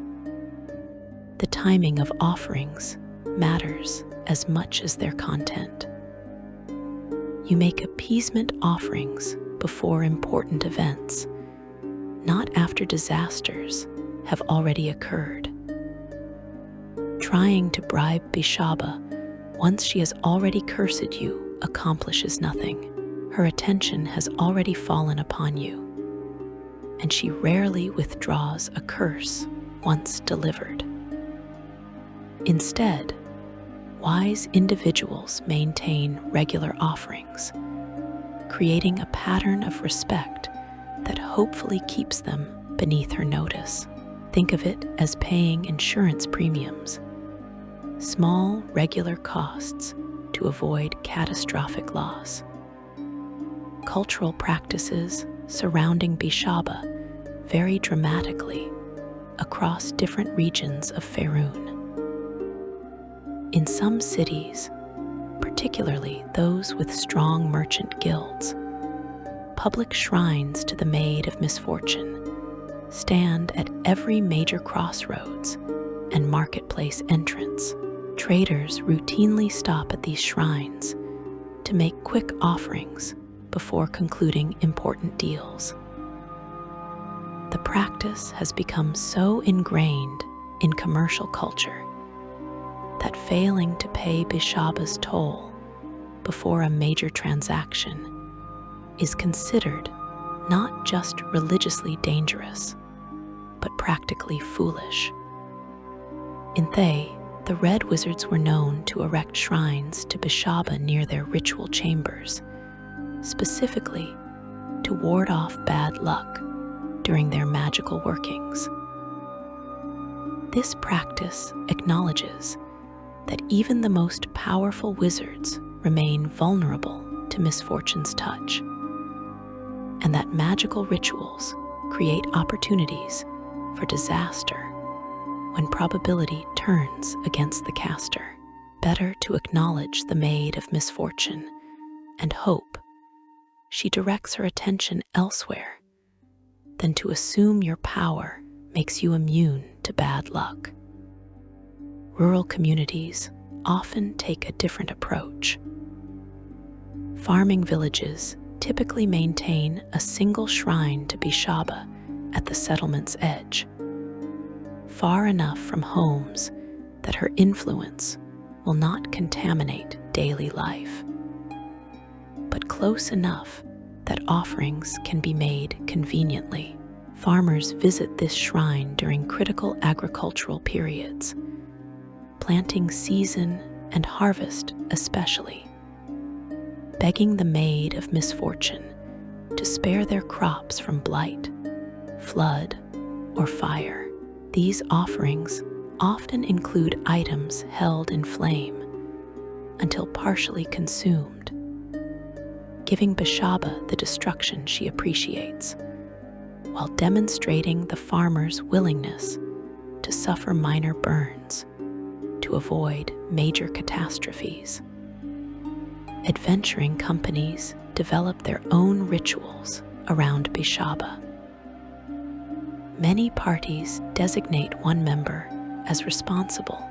The timing of offerings matters as much as their content. You make appeasement offerings before important events, not after disasters have already occurred. Trying to bribe Beshaba once she has already cursed you accomplishes nothing. Her attention has already fallen upon you, and she rarely withdraws a curse once delivered. Instead, wise individuals maintain regular offerings, creating a pattern of respect that hopefully keeps them beneath her notice. Think of it as paying insurance premiums, small, regular costs to avoid catastrophic loss. Cultural practices surrounding Beshaba vary dramatically across different regions of Faerun. In some cities, particularly those with strong merchant guilds, public shrines to the Maid of Misfortune stand at every major crossroads and marketplace entrance. Traders routinely stop at these shrines to make quick offerings before concluding important deals. The practice has become so ingrained in commercial culture that failing to pay Beshaba's toll before a major transaction is considered not just religiously dangerous, but practically foolish. In Thay, the Red Wizards were known to erect shrines to Beshaba near their ritual chambers, specifically to ward off bad luck during their magical workings. This practice acknowledges that even the most powerful wizards remain vulnerable to misfortune's touch, and that magical rituals create opportunities for disaster when probability turns against the caster. Better to acknowledge the Maid of Misfortune and hope she directs her attention elsewhere than to assume your power makes you immune to bad luck. Rural communities often take a different approach. Farming villages typically maintain a single shrine to Beshaba at the settlement's edge, far enough from homes that her influence will not contaminate daily life, but close enough that offerings can be made conveniently. Farmers visit this shrine during critical agricultural periods, planting season and harvest especially, begging the Maid of Misfortune to spare their crops from blight, flood, or fire. These offerings often include items held in flame until partially consumed, giving Beshaba the destruction she appreciates, while demonstrating the farmer's willingness to suffer minor burns to avoid major catastrophes. Adventuring companies develop their own rituals around Beshaba. Many parties designate one member as responsible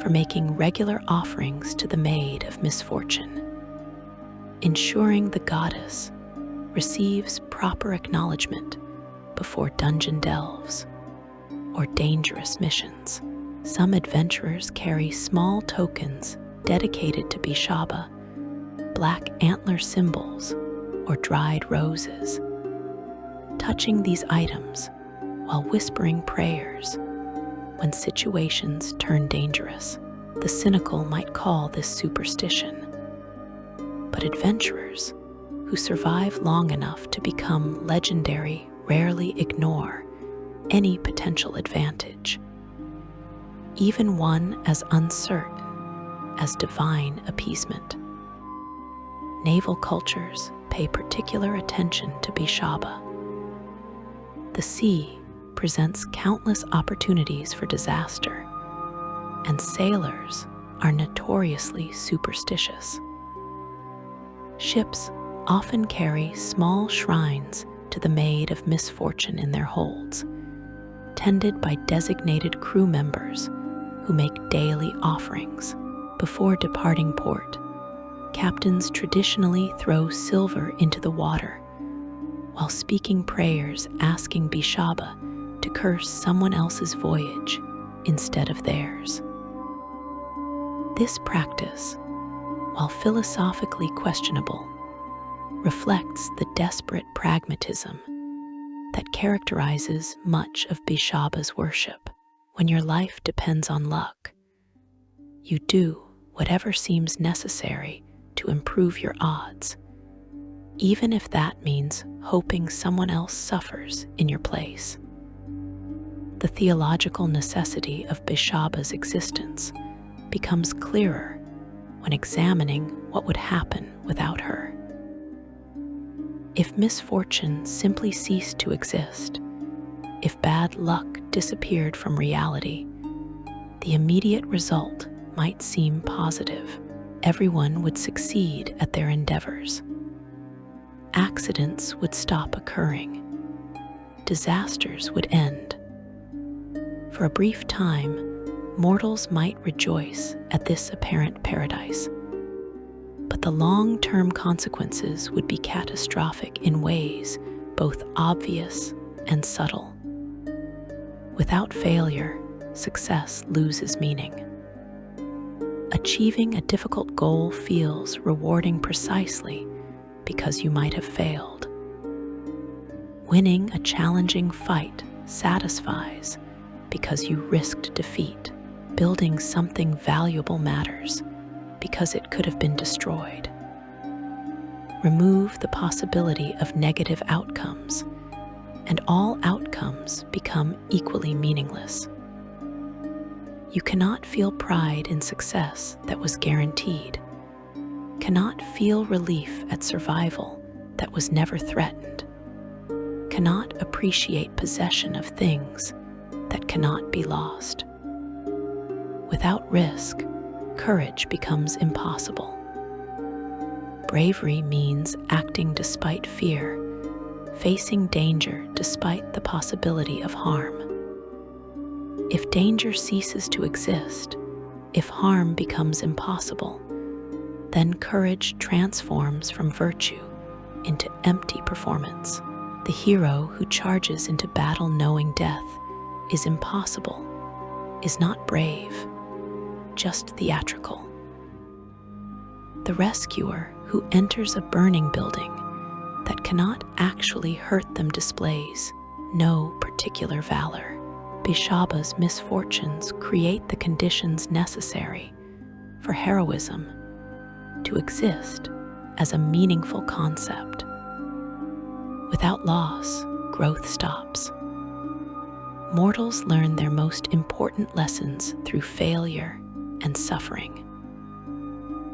for making regular offerings to the Maid of Misfortune, ensuring the goddess receives proper acknowledgement before dungeon delves or dangerous missions. Some adventurers carry small tokens dedicated to Beshaba, black antler symbols, or dried roses. Touching these items while whispering prayers when situations turn dangerous. The cynical might call this superstition, but adventurers who survive long enough to become legendary rarely ignore any potential advantage, even one as uncertain as divine appeasement. Naval cultures pay particular attention to Beshaba. The sea presents countless opportunities for disaster, and sailors are notoriously superstitious. Ships often carry small shrines to the Maid of Misfortune in their holds, tended by designated crew members who make daily offerings. Before departing port, captains traditionally throw silver into the water while speaking prayers asking Beshaba to curse someone else's voyage instead of theirs. This practice, while philosophically questionable, reflects the desperate pragmatism that characterizes much of Beshaba's worship. When your life depends on luck, you do whatever seems necessary to improve your odds, even if that means hoping someone else suffers in your place. The theological necessity of Beshaba's existence becomes clearer when examining what would happen without her. If misfortune simply ceased to exist, if bad luck disappeared from reality, the immediate result might seem positive. Everyone would succeed at their endeavors. Accidents would stop occurring. Disasters would end. For a brief time, mortals might rejoice at this apparent paradise, but the long-term consequences would be catastrophic in ways both obvious and subtle. Without failure, success loses meaning. Achieving a difficult goal feels rewarding precisely because you might have failed. Winning a challenging fight satisfies because you risked defeat. Building something valuable matters because it could have been destroyed. Remove the possibility of negative outcomes, and all outcomes become equally meaningless. You cannot feel pride in success that was guaranteed, cannot feel relief at survival that was never threatened, cannot appreciate possession of things that cannot be lost. Without risk, courage becomes impossible. Bravery means acting despite fear, facing danger despite the possibility of harm. If danger ceases to exist, if harm becomes impossible, then courage transforms from virtue into empty performance. The hero who charges into battle knowing death is impossible is not brave, just theatrical. The rescuer who enters a burning building that cannot actually hurt them displays no particular valor. Beshaba's misfortunes create the conditions necessary for heroism to exist as a meaningful concept. Without loss, growth stops. Mortals learn their most important lessons through failure and suffering.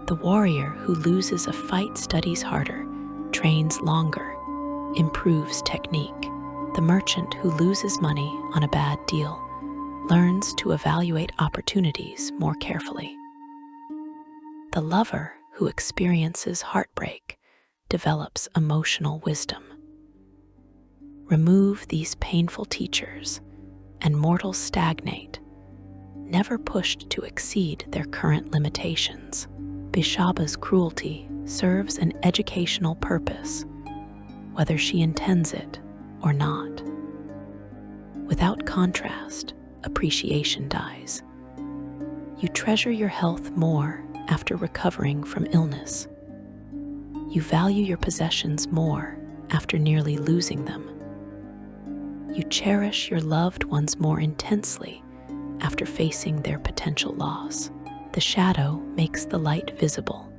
The warrior who loses a fight studies harder, trains longer, improves technique. The merchant who loses money on a bad deal learns to evaluate opportunities more carefully. The lover who experiences heartbreak develops emotional wisdom. Remove these painful teachers, and mortals stagnate, never pushed to exceed their current limitations. Beshaba's cruelty serves an educational purpose, whether she intends it or not. Without contrast, appreciation dies. You treasure your health more after recovering from illness. You value your possessions more after nearly losing them. You cherish your loved ones more intensely after facing their potential loss. The shadow makes the light visible.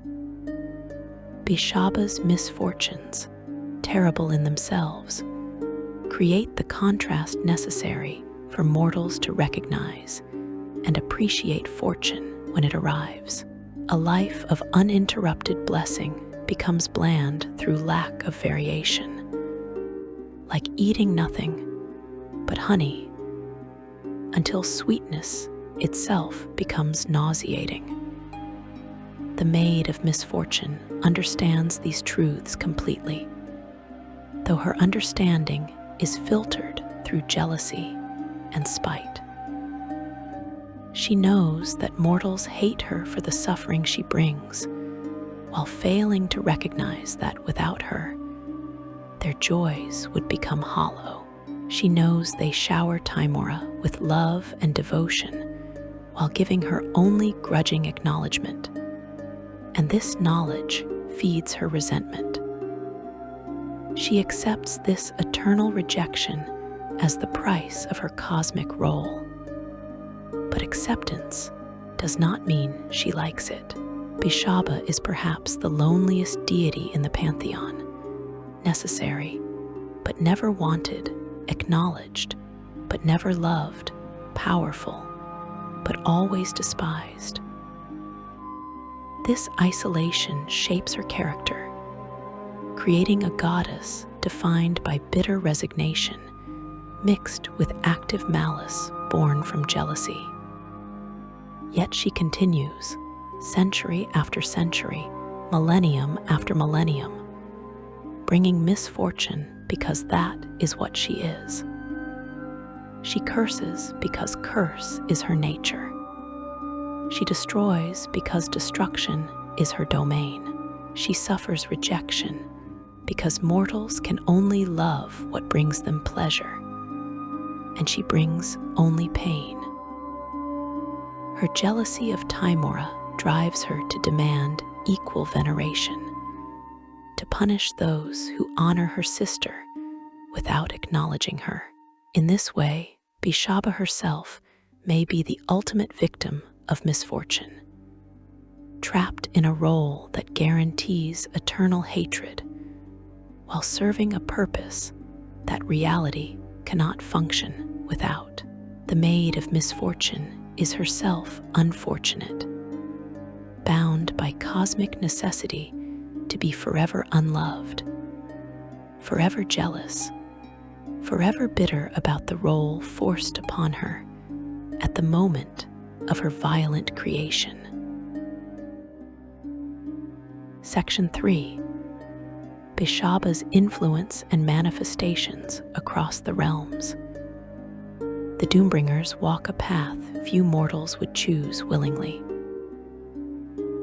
Beshaba's misfortunes, terrible in themselves, create the contrast necessary for mortals to recognize and appreciate fortune when it arrives. A life of uninterrupted blessing becomes bland through lack of variation, like eating nothing but honey, until sweetness itself becomes nauseating. The Maid of Misfortune understands these truths completely, though her understanding is filtered through jealousy and spite. She knows that mortals hate her for the suffering she brings, while failing to recognize that without her, their joys would become hollow. She knows they shower Timora with love and devotion, while giving her only grudging acknowledgement, and this knowledge feeds her resentment. She accepts this eternal rejection as the price of her cosmic role. But acceptance does not mean she likes it. Beshaba is perhaps the loneliest deity in the pantheon, necessary, but never wanted, acknowledged, but never loved, powerful, but always despised. This isolation shapes her character, creating a goddess defined by bitter resignation, mixed with active malice born from jealousy. Yet she continues, century after century, millennium after millennium, bringing misfortune because that is what she is. She curses because curse is her nature. She destroys because destruction is her domain. She suffers rejection because mortals can only love what brings them pleasure, and she brings only pain. Her jealousy of Timora drives her to demand equal veneration, to punish those who honor her sister without acknowledging her. In this way, Beshaba herself may be the ultimate victim of misfortune, trapped in a role that guarantees eternal hatred, while serving a purpose that reality cannot function without. The Maid of Misfortune is herself unfortunate, bound by cosmic necessity to be forever unloved, forever jealous, forever bitter about the role forced upon her at the moment of her violent creation. Section 3. Beshaba's influence and manifestations across the realms. The Doombringers walk a path few mortals would choose willingly.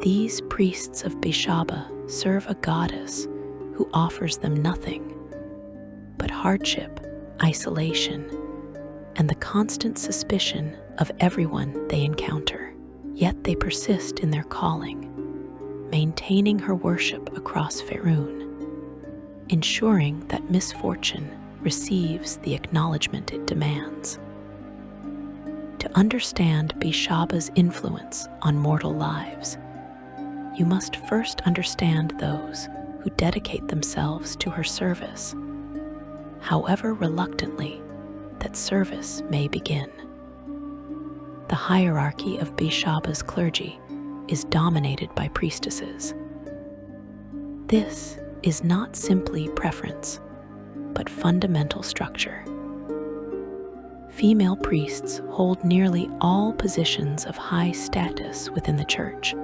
These priests of Beshaba serve a goddess who offers them nothing but hardship, isolation, and the constant suspicion of everyone they encounter. Yet they persist in their calling, maintaining her worship across Faerun, ensuring that misfortune receives the acknowledgement it demands. To understand Beshaba's influence on mortal lives, you must first understand those who dedicate themselves to her service, however reluctantly that service may begin. The hierarchy of Beshaba's clergy is dominated by priestesses. This is not simply preference, but fundamental structure. Female priests hold nearly all positions of high status within the church,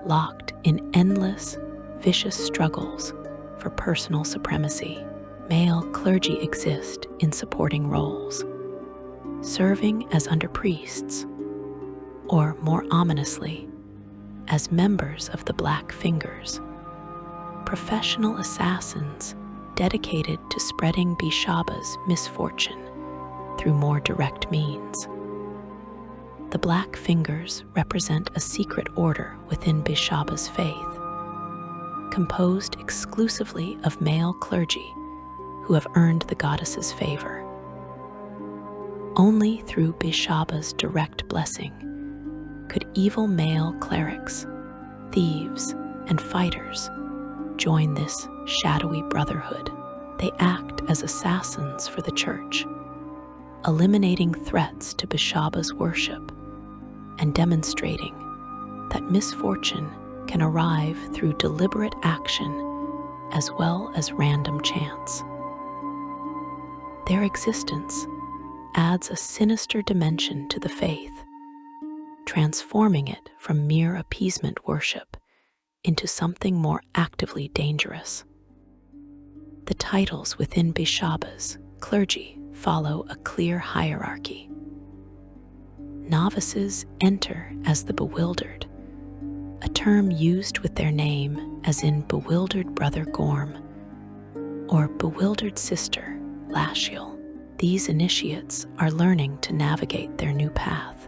locked in endless, vicious struggles for personal supremacy. Male clergy exist in supporting roles, serving as under-priests, or more ominously, as members of the Black Fingers, professional assassins dedicated to spreading Beshaba's misfortune through more direct means. The Black Fingers represent a secret order within Beshaba's faith, composed exclusively of male clergy who have earned the goddess's favor. Only through Beshaba's direct blessing could evil male clerics, thieves, and fighters join this shadowy brotherhood. They act as assassins for the church, eliminating threats to Beshaba's worship and demonstrating that misfortune can arrive through deliberate action as well as random chance. Their existence adds a sinister dimension to the faith, transforming it from mere appeasement worship into something more actively dangerous. The titles within Beshaba's clergy follow a clear hierarchy. Novices enter as the bewildered, a term used with their name as in bewildered brother Gorm or bewildered sister Lashiel. These initiates are learning to navigate their new path,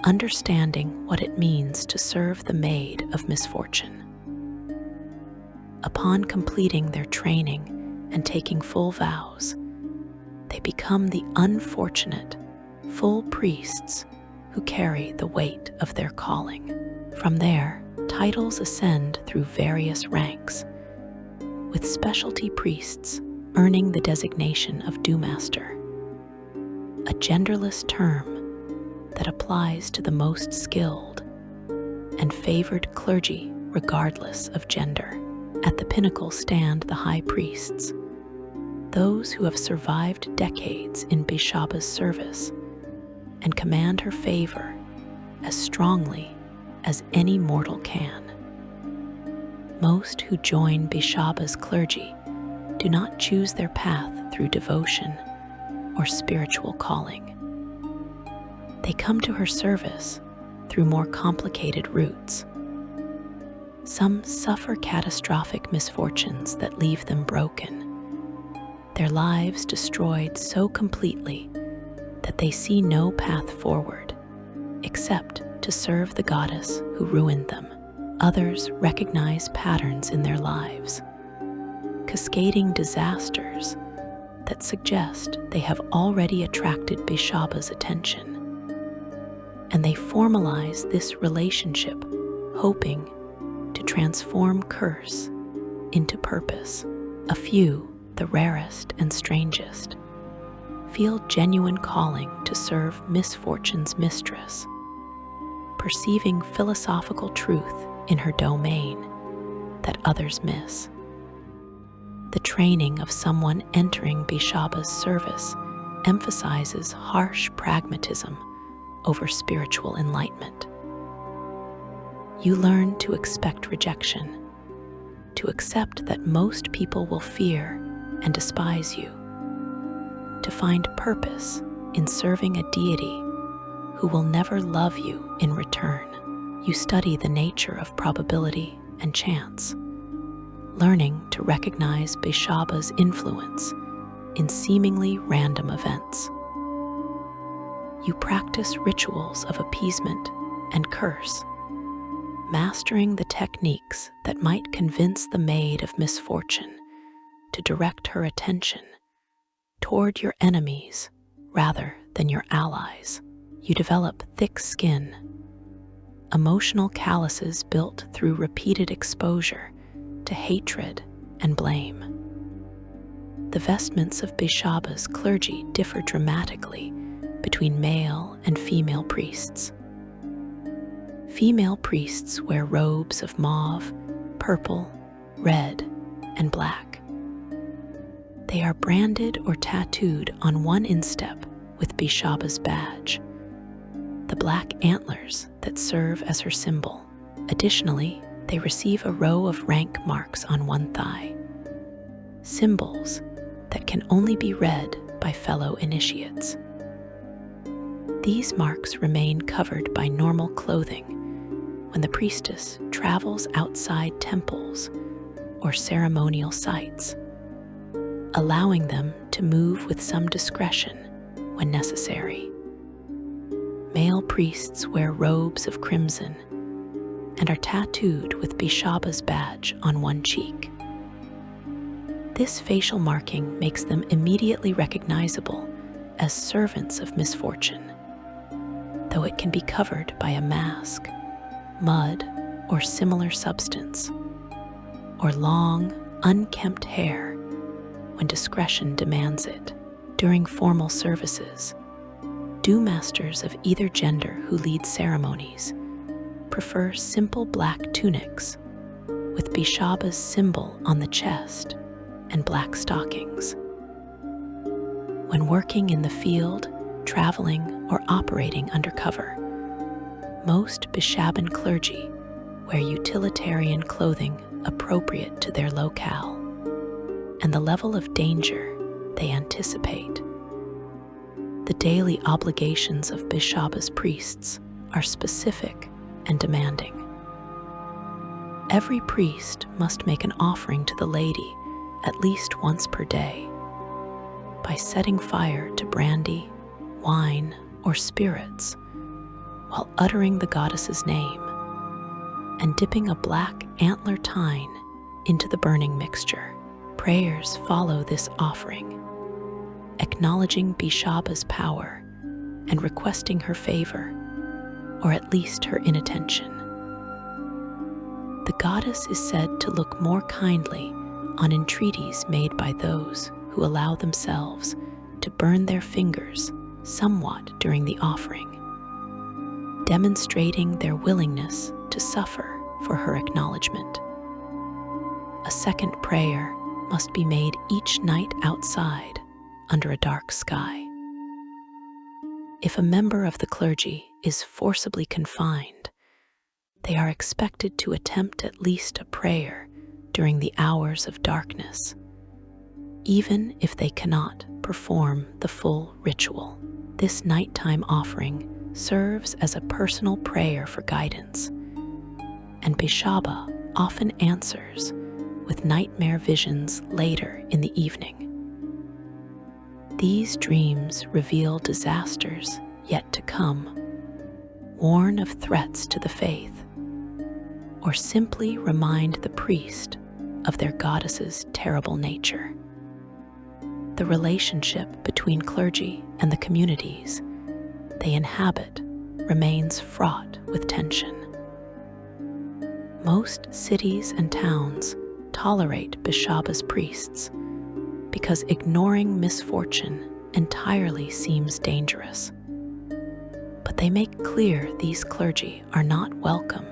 understanding what it means to serve the Maid of Misfortune. Upon completing their training and taking full vows, they become the unfortunate, full priests who carry the weight of their calling. From there, titles ascend through various ranks, with specialty priests earning the designation of Dewmaster, a genderless term that applies to the most skilled and favored clergy regardless of gender. At the pinnacle stand the high priests, those who have survived decades in Beshaba's service and command her favor as strongly as any mortal can. Most who join Beshaba's clergy do not choose their path through devotion or spiritual calling. They come to her service through more complicated routes. Some suffer catastrophic misfortunes that leave them broken, their lives destroyed so completely that they see no path forward except to serve the goddess who ruined them. Others recognize patterns in their lives, cascading disasters that suggest they have already attracted Beshaba's attention. And they formalize this relationship, hoping to transform curse into purpose. A few, the rarest and strangest, feel genuine calling to serve misfortune's mistress, perceiving philosophical truth in her domain that others miss. The training of someone entering Beshaba's service emphasizes harsh pragmatism over spiritual enlightenment. You learn to expect rejection, to accept that most people will fear and despise you, to find purpose in serving a deity who will never love you in return. You study the nature of probability and chance, learning to recognize Beshaba's influence in seemingly random events. You practice rituals of appeasement and curse, mastering the techniques that might convince the Maid of Misfortune to direct her attention toward your enemies rather than your allies. You develop thick skin, emotional calluses built through repeated exposure to hatred and blame. The vestments of Beshaba's clergy differ dramatically between male and female priests. Female priests wear robes of mauve, purple, red, and black. They are branded or tattooed on one instep with Beshaba's badge, the black antlers that serve as her symbol. Additionally, they receive a row of rank marks on one thigh, symbols that can only be read by fellow initiates. These marks remain covered by normal clothing when the priestess travels outside temples or ceremonial sites, allowing them to move with some discretion when necessary. Male priests wear robes of crimson and are tattooed with Beshaba's badge on one cheek. This facial marking makes them immediately recognizable as servants of misfortune, though it can be covered by a mask, mud, or similar substance, or long, unkempt hair when discretion demands it. During formal services, do masters of either gender who lead ceremonies prefer simple black tunics with Beshaba's symbol on the chest and black stockings. When working in the field, traveling, or operating undercover, most Beshaban clergy wear utilitarian clothing appropriate to their locale and the level of danger they anticipate. The daily obligations of Beshaba's priests are specific and demanding. Every priest must make an offering to the lady at least once per day by setting fire to brandy, wine, or spirits while uttering the goddess's name and dipping a black antler tine into the burning mixture. Prayers follow this offering, acknowledging Beshaba's power and requesting her favor, or at least her inattention. The goddess is said to look more kindly on entreaties made by those who allow themselves to burn their fingers somewhat during the offering, demonstrating their willingness to suffer for her acknowledgement. A second prayer must be made each night outside under a dark sky. If a member of the clergy is forcibly confined, they are expected to attempt at least a prayer during the hours of darkness, even if they cannot perform the full ritual. This nighttime offering serves as a personal prayer for guidance, and Beshaba often answers with nightmare visions later in the evening. These dreams reveal disasters yet to come, warn of threats to the faith, or simply remind the priest of their goddess's terrible nature. The relationship between clergy and the communities they inhabit remains fraught with tension. Most cities and towns tolerate Beshaba's priests because ignoring misfortune entirely seems dangerous. But they make clear these clergy are not welcome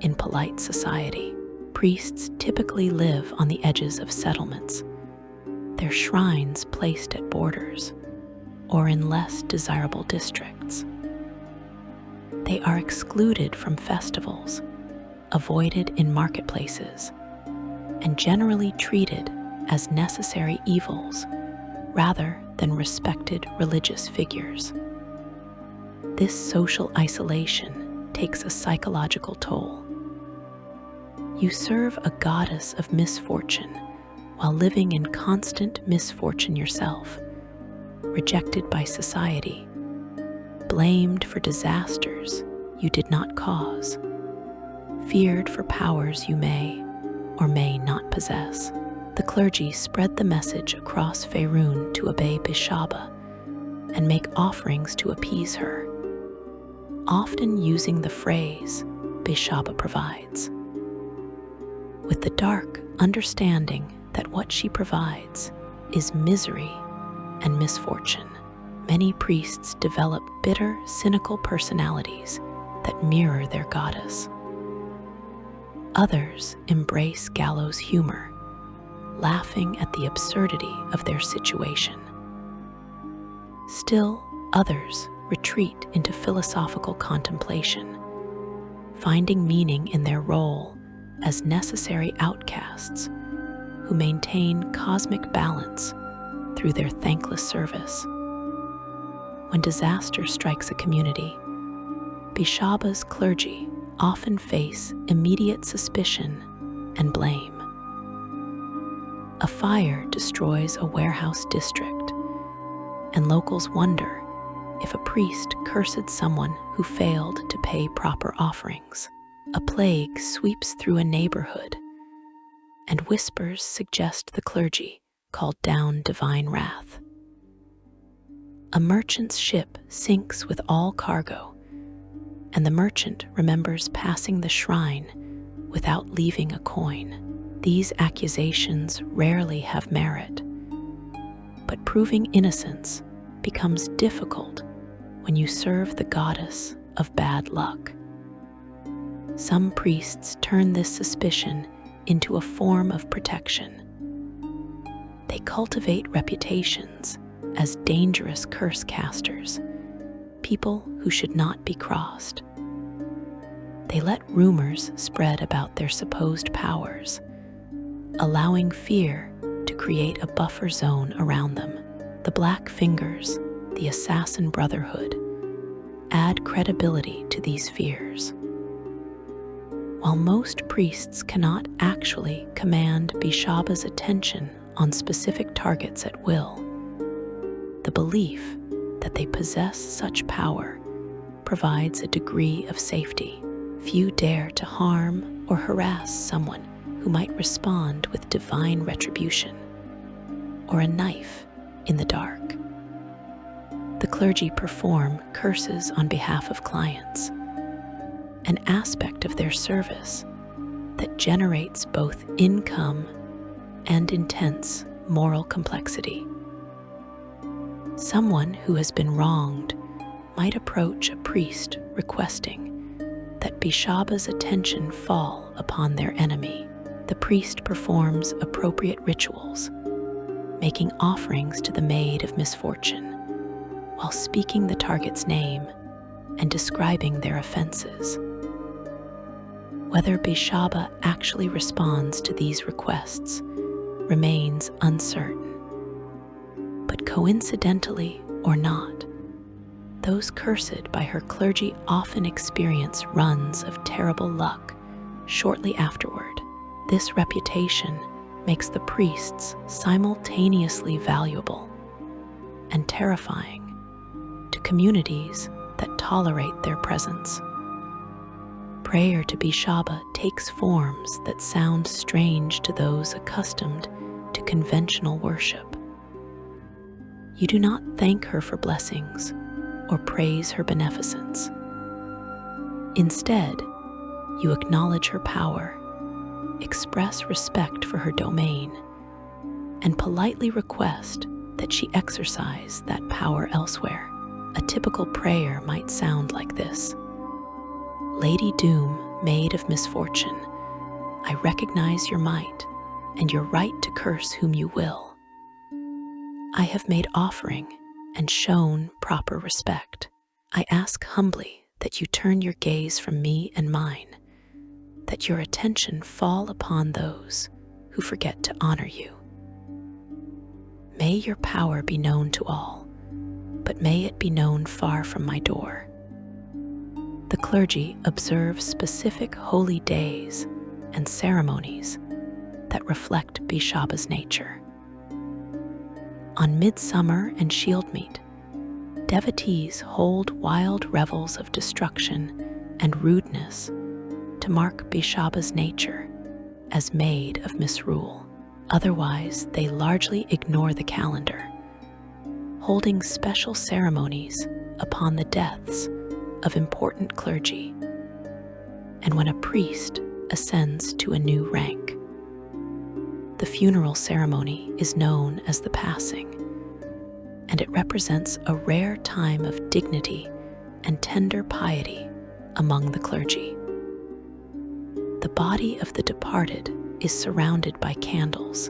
in polite society. Priests typically live on the edges of settlements, their shrines placed at borders or in less desirable districts. They are excluded from festivals, avoided in marketplaces, and generally treated as necessary evils rather than respected religious figures. This social isolation takes a psychological toll. You serve a goddess of misfortune while living in constant misfortune yourself, rejected by society, blamed for disasters you did not cause, feared for powers you may or may not possess. The clergy spread the message across Faerun to obey Beshaba and make offerings to appease her, often using the phrase Beshaba provides, with the dark understanding that what she provides is misery and misfortune. Many priests develop bitter, cynical personalities that mirror their goddess. Others embrace gallows humor, laughing at the absurdity of their situation. Still, others retreat into philosophical contemplation, finding meaning in their role as necessary outcasts who maintain cosmic balance through their thankless service. When disaster strikes a community, Beshaba's clergy often face immediate suspicion and blame. A fire destroys a warehouse district, and locals wonder if a priest cursed someone who failed to pay proper offerings. A plague sweeps through a neighborhood, and whispers suggest the clergy called down divine wrath. A merchant's ship sinks with all cargo, and the merchant remembers passing the shrine without leaving a coin. These accusations rarely have merit, But proving innocence becomes difficult when you serve the goddess of bad luck. Some priests turn this suspicion into a form of protection. They cultivate reputations as dangerous curse casters, people who should not be crossed. They let rumors spread about their supposed powers, allowing fear to create a buffer zone around them. The Black Fingers, the Assassin Brotherhood, add credibility to these fears. While most priests cannot actually command Beshaba's attention on specific targets at will, the belief that they possess such power provides a degree of safety. Few dare to harm or harass someone who might respond with divine retribution or a knife in the dark. The clergy perform curses on behalf of clients, an aspect of their service that generates both income and intense moral complexity. Someone who has been wronged might approach a priest requesting that Beshaba's attention fall upon their enemy. The priest performs appropriate rituals, making offerings to the Maid of Misfortune, while speaking the target's name and describing their offenses. Whether Beshaba actually responds to these requests remains uncertain. But coincidentally or not, those cursed by her clergy often experience runs of terrible luck shortly afterward. This reputation makes the priests simultaneously valuable and terrifying to communities that tolerate their presence. Prayer to Beshaba takes forms that sound strange to those accustomed to conventional worship. You do not thank her for blessings or praise her beneficence. Instead, you acknowledge her power, express respect for her domain, and politely request that she exercise that power elsewhere. A typical prayer might sound like this: Lady Doom, Maid of Misfortune, I recognize your might and your right to curse whom you will. I have made offering and shown proper respect. I ask humbly that you turn your gaze from me and mine, that your attention fall upon those who forget to honor you. May your power be known to all, but may it be known far from my door. The clergy observe specific holy days and ceremonies that reflect Beshaba's nature. On Midsummer and Shieldmeet, devotees hold wild revels of destruction and rudeness to mark Beshaba's nature as Maid of Misrule. Otherwise, they largely ignore the calendar, holding special ceremonies upon the deaths of important clergy and when a priest ascends to a new rank. The funeral ceremony is known as the passing, and it represents a rare time of dignity and tender piety among the clergy. The body of the departed is surrounded by candles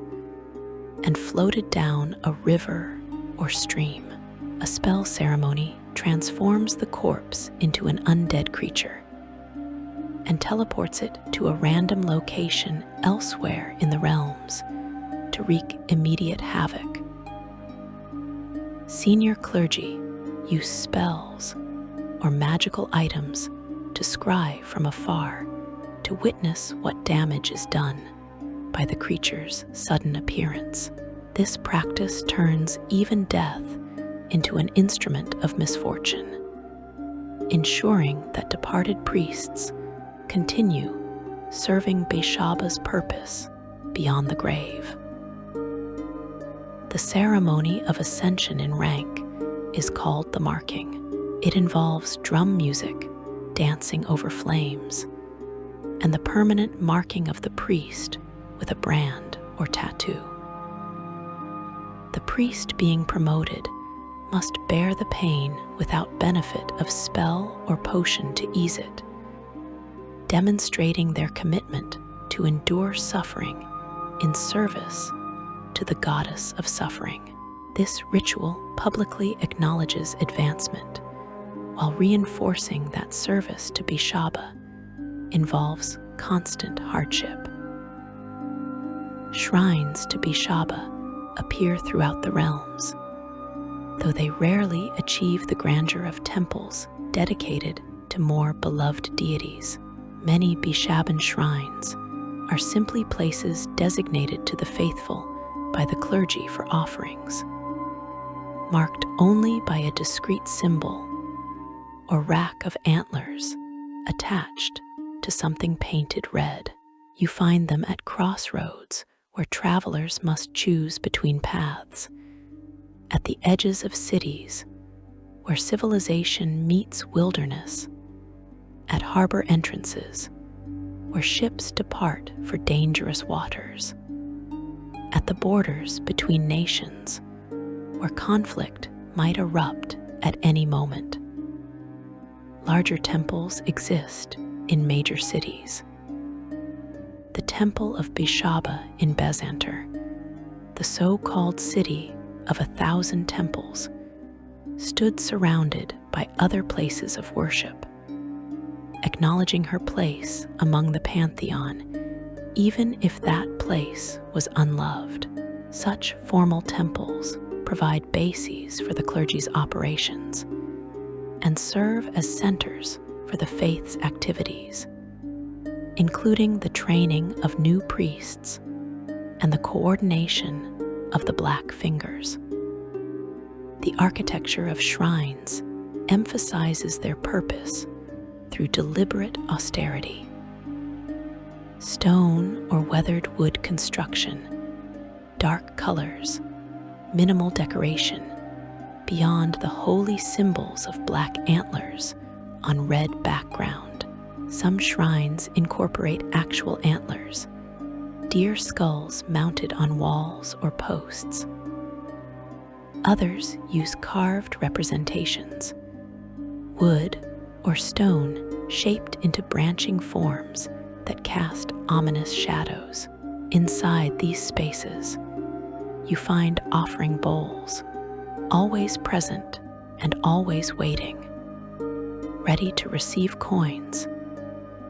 and floated down a river or stream. A spell ceremony transforms the corpse into an undead creature and teleports it to a random location elsewhere in the realms to wreak immediate havoc. Senior clergy use spells or magical items to scry from afar to witness what damage is done by the creature's sudden appearance. This practice turns even death into an instrument of misfortune, ensuring that departed priests continue serving Beshaba's purpose beyond the grave. The ceremony of ascension in rank is called the marking. It involves drum music, dancing over flames, and the permanent marking of the priest with a brand or tattoo. The priest being promoted must bear the pain without benefit of spell or potion to ease it, demonstrating their commitment to endure suffering in service to the goddess of suffering. This ritual publicly acknowledges advancement, while reinforcing that service to Beshaba involves constant hardship. Shrines to Beshaba appear throughout the realms, though they rarely achieve the grandeur of temples dedicated to more beloved deities. Many Beshaban shrines are simply places designated to the faithful by the clergy for offerings, marked only by a discrete symbol or rack of antlers attached to something painted red. You find them at crossroads where travelers must choose between paths, at the edges of cities where civilization meets wilderness, at harbor entrances where ships depart for dangerous waters, at the borders between nations where conflict might erupt at any moment. Larger temples exist in major cities. The Temple of Beshaba in Bezanter, the so-called city of 1,000 temples, stood surrounded by other places of worship, acknowledging her place among the pantheon, even if that place was unloved. Such formal temples provide bases for the clergy's operations and serve as centers for the faith's activities, including the training of new priests and the coordination of the Black Fingers. The architecture of shrines emphasizes their purpose through deliberate austerity. Stone or weathered wood construction, dark colors, minimal decoration, beyond the holy symbols of black antlers on red background. Some shrines incorporate actual antlers, deer skulls mounted on walls or posts. Others use carved representations, wood or stone shaped into branching forms that cast ominous shadows. Inside these spaces, you find offering bowls, always present and always waiting, ready to receive coins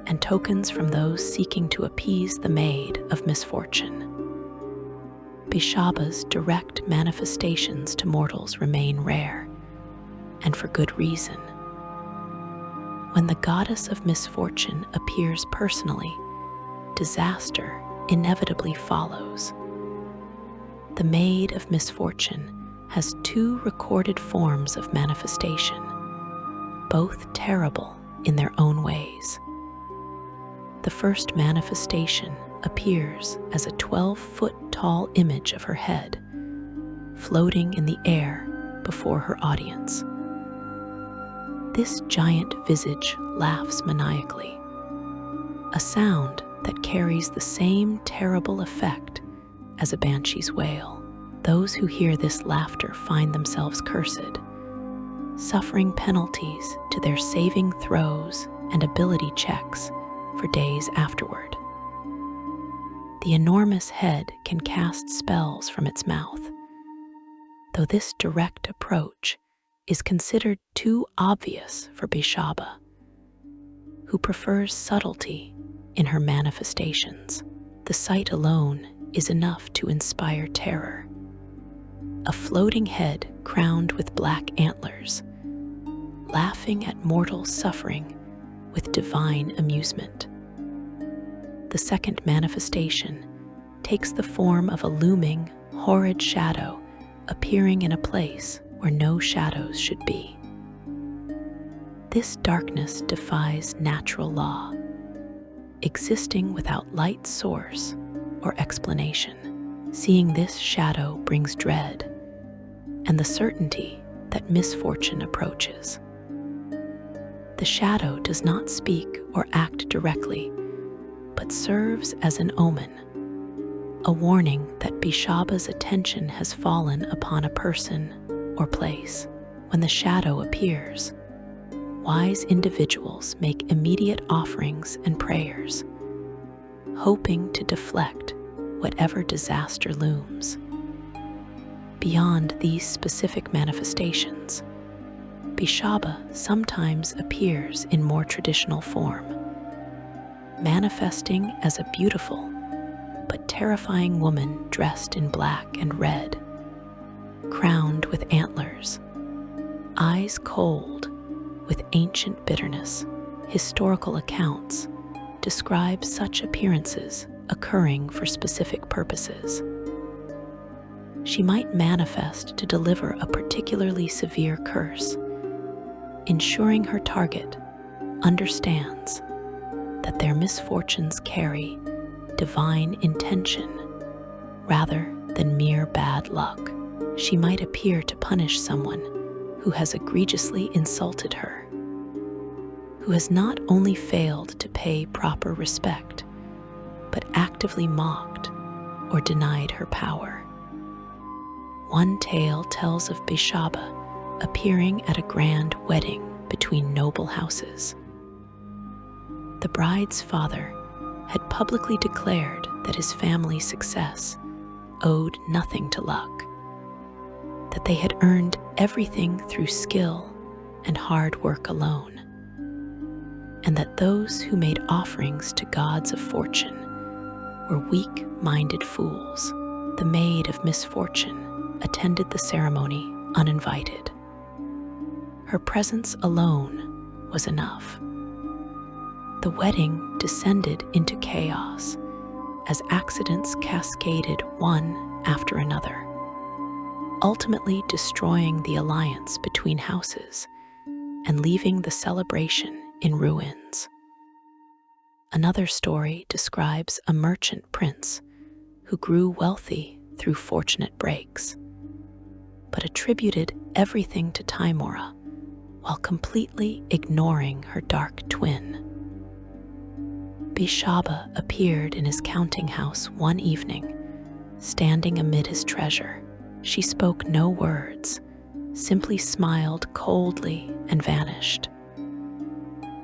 and tokens from those seeking to appease the Maid of Misfortune. Beshaba's direct manifestations to mortals remain rare, and for good reason. When the goddess of misfortune appears personally, disaster inevitably follows. The Maid of Misfortune has two recorded forms of manifestation, both terrible in their own ways. The first manifestation appears as a 12-foot-tall image of her head, floating in the air before her audience. This giant visage laughs maniacally, a sound that carries the same terrible effect as a banshee's wail. Those who hear this laughter find themselves cursed, suffering penalties to their saving throws and ability checks for days afterward. The enormous head can cast spells from its mouth, though this direct approach is considered too obvious for Beshaba, who prefers subtlety in her manifestations. The sight alone is enough to inspire terror. A floating head crowned with black antlers, laughing at mortal suffering with divine amusement. The second manifestation takes the form of a looming, horrid shadow appearing in a place where no shadows should be. This darkness defies natural law, existing without light source or explanation. Seeing this shadow brings dread and the certainty that misfortune approaches. The shadow does not speak or act directly, but serves as an omen, a warning that Beshaba's attention has fallen upon a person or place. When the shadow appears, wise individuals make immediate offerings and prayers, hoping to deflect whatever disaster looms. Beyond these specific manifestations, Beshaba sometimes appears in more traditional form, manifesting as a beautiful but terrifying woman dressed in black and red, crowned with antlers, eyes cold with ancient bitterness. Historical accounts describe such appearances occurring for specific purposes. She might manifest to deliver a particularly severe curse, ensuring her target understands that their misfortunes carry divine intention rather than mere bad luck. She might appear to punish someone who has egregiously insulted her, who has not only failed to pay proper respect, but actively mocked or denied her power. One tale tells of Beshaba appearing at a grand wedding between noble houses. The bride's father had publicly declared that his family's success owed nothing to luck, that they had earned everything through skill and hard work alone, and that those who made offerings to gods of fortune were weak-minded fools. The Maid of Misfortune attended the ceremony uninvited. Her presence alone was enough. The wedding descended into chaos as accidents cascaded one after another, ultimately destroying the alliance between houses and leaving the celebration in ruins. Another story describes a merchant prince who grew wealthy through fortunate breaks, but attributed everything to Timora while completely ignoring her dark twin. Beshaba appeared in his counting house one evening, standing amid his treasure. She spoke no words, simply smiled coldly and vanished.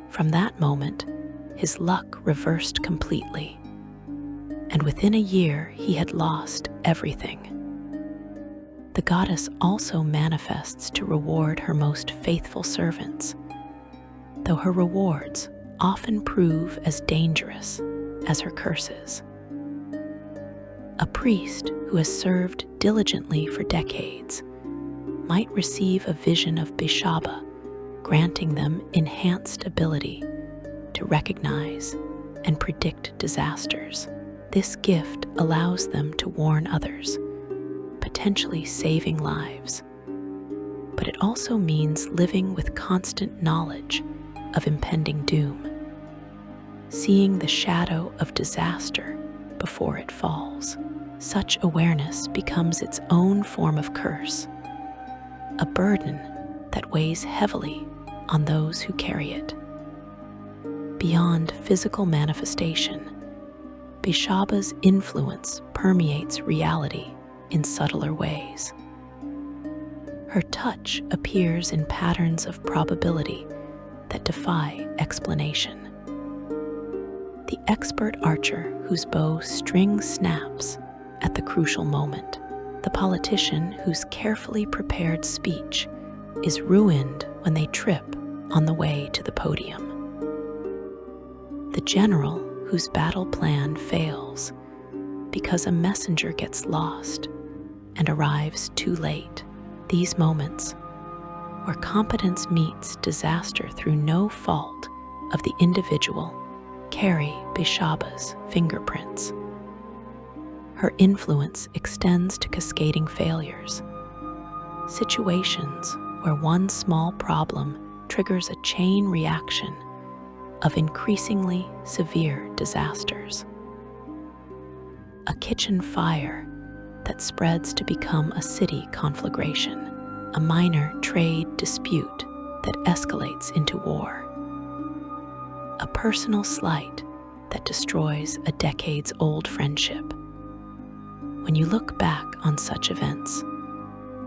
From that moment, his luck reversed completely, and within a year he had lost everything. The goddess also manifests to reward her most faithful servants, though her rewards often prove as dangerous as her curses. A priest who has served diligently for decades might receive a vision of Beshaba, granting them enhanced ability to recognize and predict disasters. This gift allows them to warn others, potentially saving lives. But it also means living with constant knowledge of impending doom, seeing the shadow of disaster before it falls. Such awareness becomes its own form of curse, a burden that weighs heavily on those who carry it. Beyond physical manifestation, Beshaba's influence permeates reality in subtler ways. Her touch appears in patterns of probability that defy explanation. The expert archer whose bow string snaps at the crucial moment, the politician whose carefully prepared speech is ruined when they trip on the way to the podium, the general whose battle plan fails because a messenger gets lost and arrives too late. These moments, where competence meets disaster through no fault of the individual, carry Beshaba's fingerprints. Her influence extends to cascading failures, situations where one small problem triggers a chain reaction of increasingly severe disasters. A kitchen fire that spreads to become a city conflagration, a minor trade dispute that escalates into war, a personal slight that destroys a decades-old friendship. When you look back on such events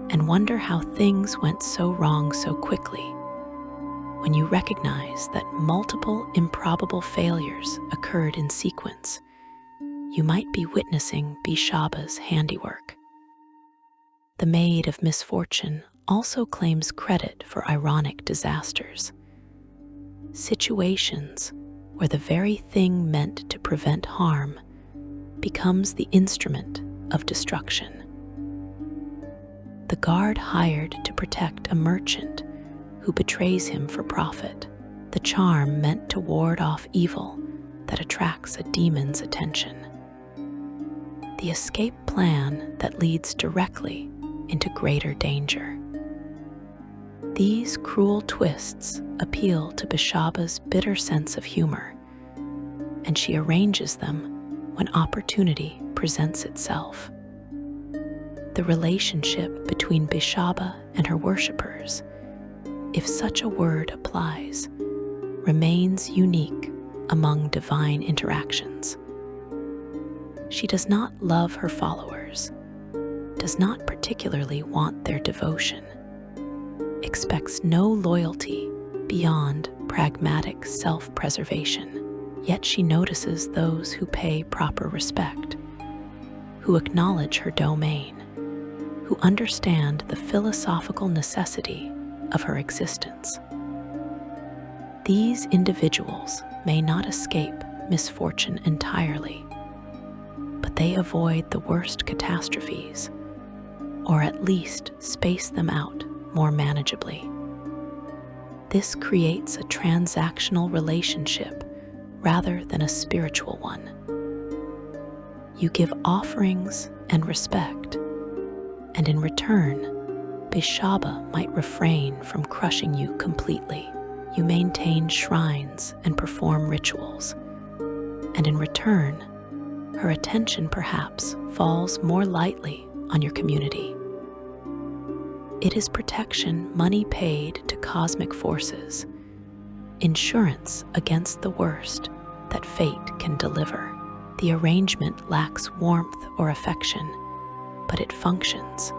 and wonder how things went so wrong so quickly, when you recognize that multiple improbable failures occurred in sequence, you might be witnessing Beshaba's handiwork. The Maid of Misfortune also claims credit for ironic disasters, situations where the very thing meant to prevent harm becomes the instrument of destruction. The guard hired to protect a merchant who betrays him for profit, the charm meant to ward off evil that attracts a demon's attention. The escape plan that leads directly into greater danger. These cruel twists appeal to Beshaba's bitter sense of humor, and she arranges them when opportunity presents itself. The relationship between Beshaba and her worshippers, if such a word applies, remains unique among divine interactions. She does not love her followers, does not particularly want their devotion, expects no loyalty beyond pragmatic self-preservation. Yet she notices those who pay proper respect, who acknowledge her domain, who understand the philosophical necessity of her existence. These individuals may not escape misfortune entirely, but they avoid the worst catastrophes, or at least space them out more manageably. This creates a transactional relationship rather than a spiritual one. You give offerings and respect, and in return, Beshaba might refrain from crushing you completely. You maintain shrines and perform rituals, and in return, her attention perhaps falls more lightly on your community. It is protection money paid to cosmic forces, insurance against the worst that fate can deliver. The arrangement lacks warmth or affection, but it functions.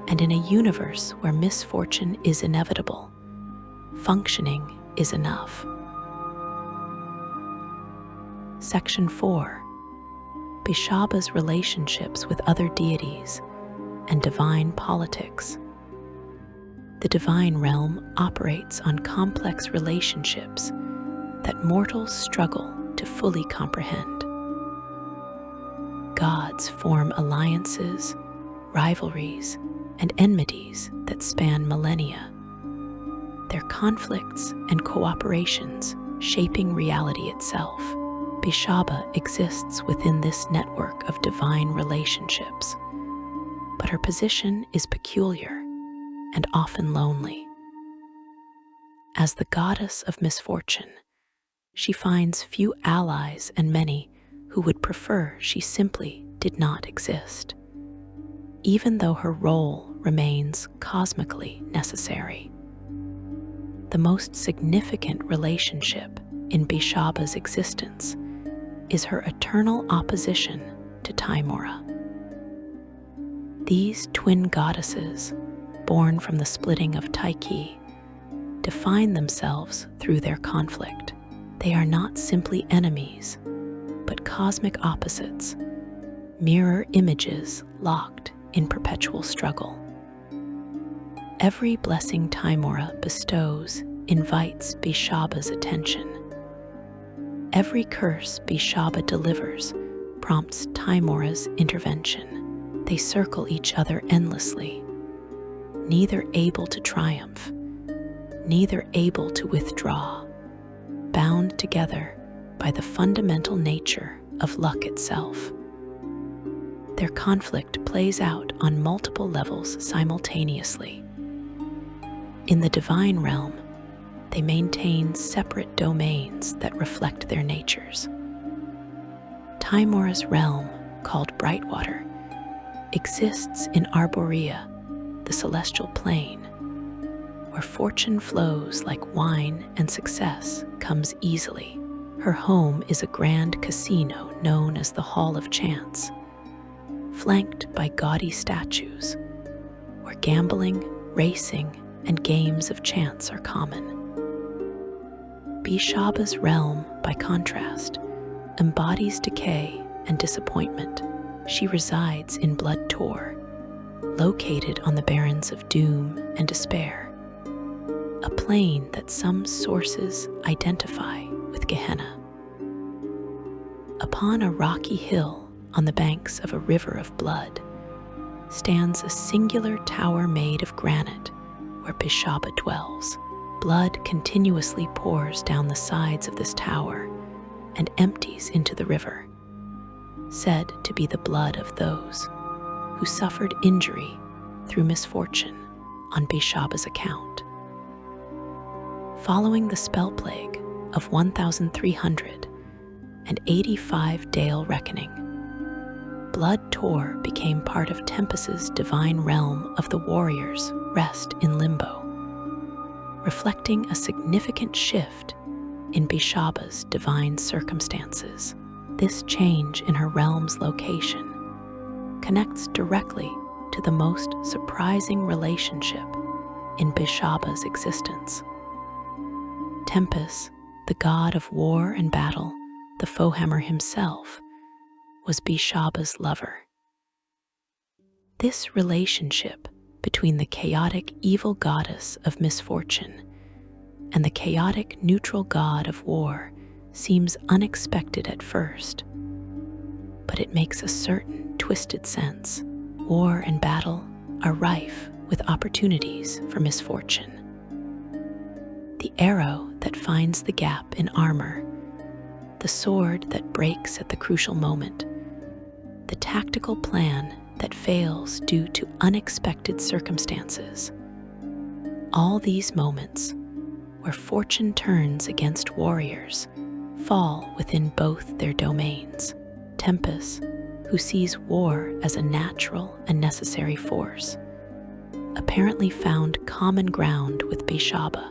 And in a universe where misfortune is inevitable, functioning is enough. Section 4. Beshaba's relationships with other deities and divine politics. The divine realm operates on complex relationships that mortals struggle to fully comprehend. Gods form alliances, rivalries, and enmities that span millennia, their conflicts and cooperations shaping reality itself. Beshaba exists within this network of divine relationships, but her position is peculiar and often lonely. As the goddess of misfortune, she finds few allies and many who would prefer she simply did not exist, even though her role remains cosmically necessary. The most significant relationship in Beshaba's existence is her eternal opposition to Timora. These twin goddesses, born from the splitting of Tyche, define themselves through their conflict. They are not simply enemies, but cosmic opposites, mirror images locked in perpetual struggle. Every blessing Timora bestows invites Beshaba's attention. Every curse Beshaba delivers prompts Timora's intervention. They circle each other endlessly, neither able to triumph, neither able to withdraw, bound together by the fundamental nature of luck itself. Their conflict plays out on multiple levels simultaneously. In the divine realm, they maintain separate domains that reflect their natures. Timora's realm, called Brightwater, exists in Arborea, the celestial plane, where fortune flows like wine and success comes easily. Her home is a grand casino known as the Hall of Chance, flanked by gaudy statues, where gambling, racing, and games of chance are common. Beshaba's realm, by contrast, embodies decay and disappointment. She resides in Blood Tor, located on the barrens of doom and despair, a plane that some sources identify with Gehenna. Upon a rocky hill on the banks of a river of blood stands a singular tower made of granite where Beshaba dwells. Blood continuously pours down the sides of this tower and empties into the river, said to be the blood of those who suffered injury through misfortune on Beshaba's account. Following the spell plague of 1,385 Dale reckoning, Blood Tor became part of Tempest's divine realm of the warriors' rest in limbo, reflecting a significant shift in Beshaba's divine circumstances. This change in her realm's location connects directly to the most surprising relationship in Beshaba's existence. Tempest, the god of war and battle, the Foehammer himself, was Beshaba's lover. This relationship between the chaotic evil goddess of misfortune and the chaotic neutral god of war seems unexpected at first, but it makes a certain twisted sense. War and battle are rife with opportunities for misfortune. The arrow that finds the gap in armor, the sword that breaks at the crucial moment, the tactical plan that fails due to unexpected circumstances. All these moments where fortune turns against warriors fall within both their domains. Tempest, who sees war as a natural and necessary force, apparently found common ground with Beshaba,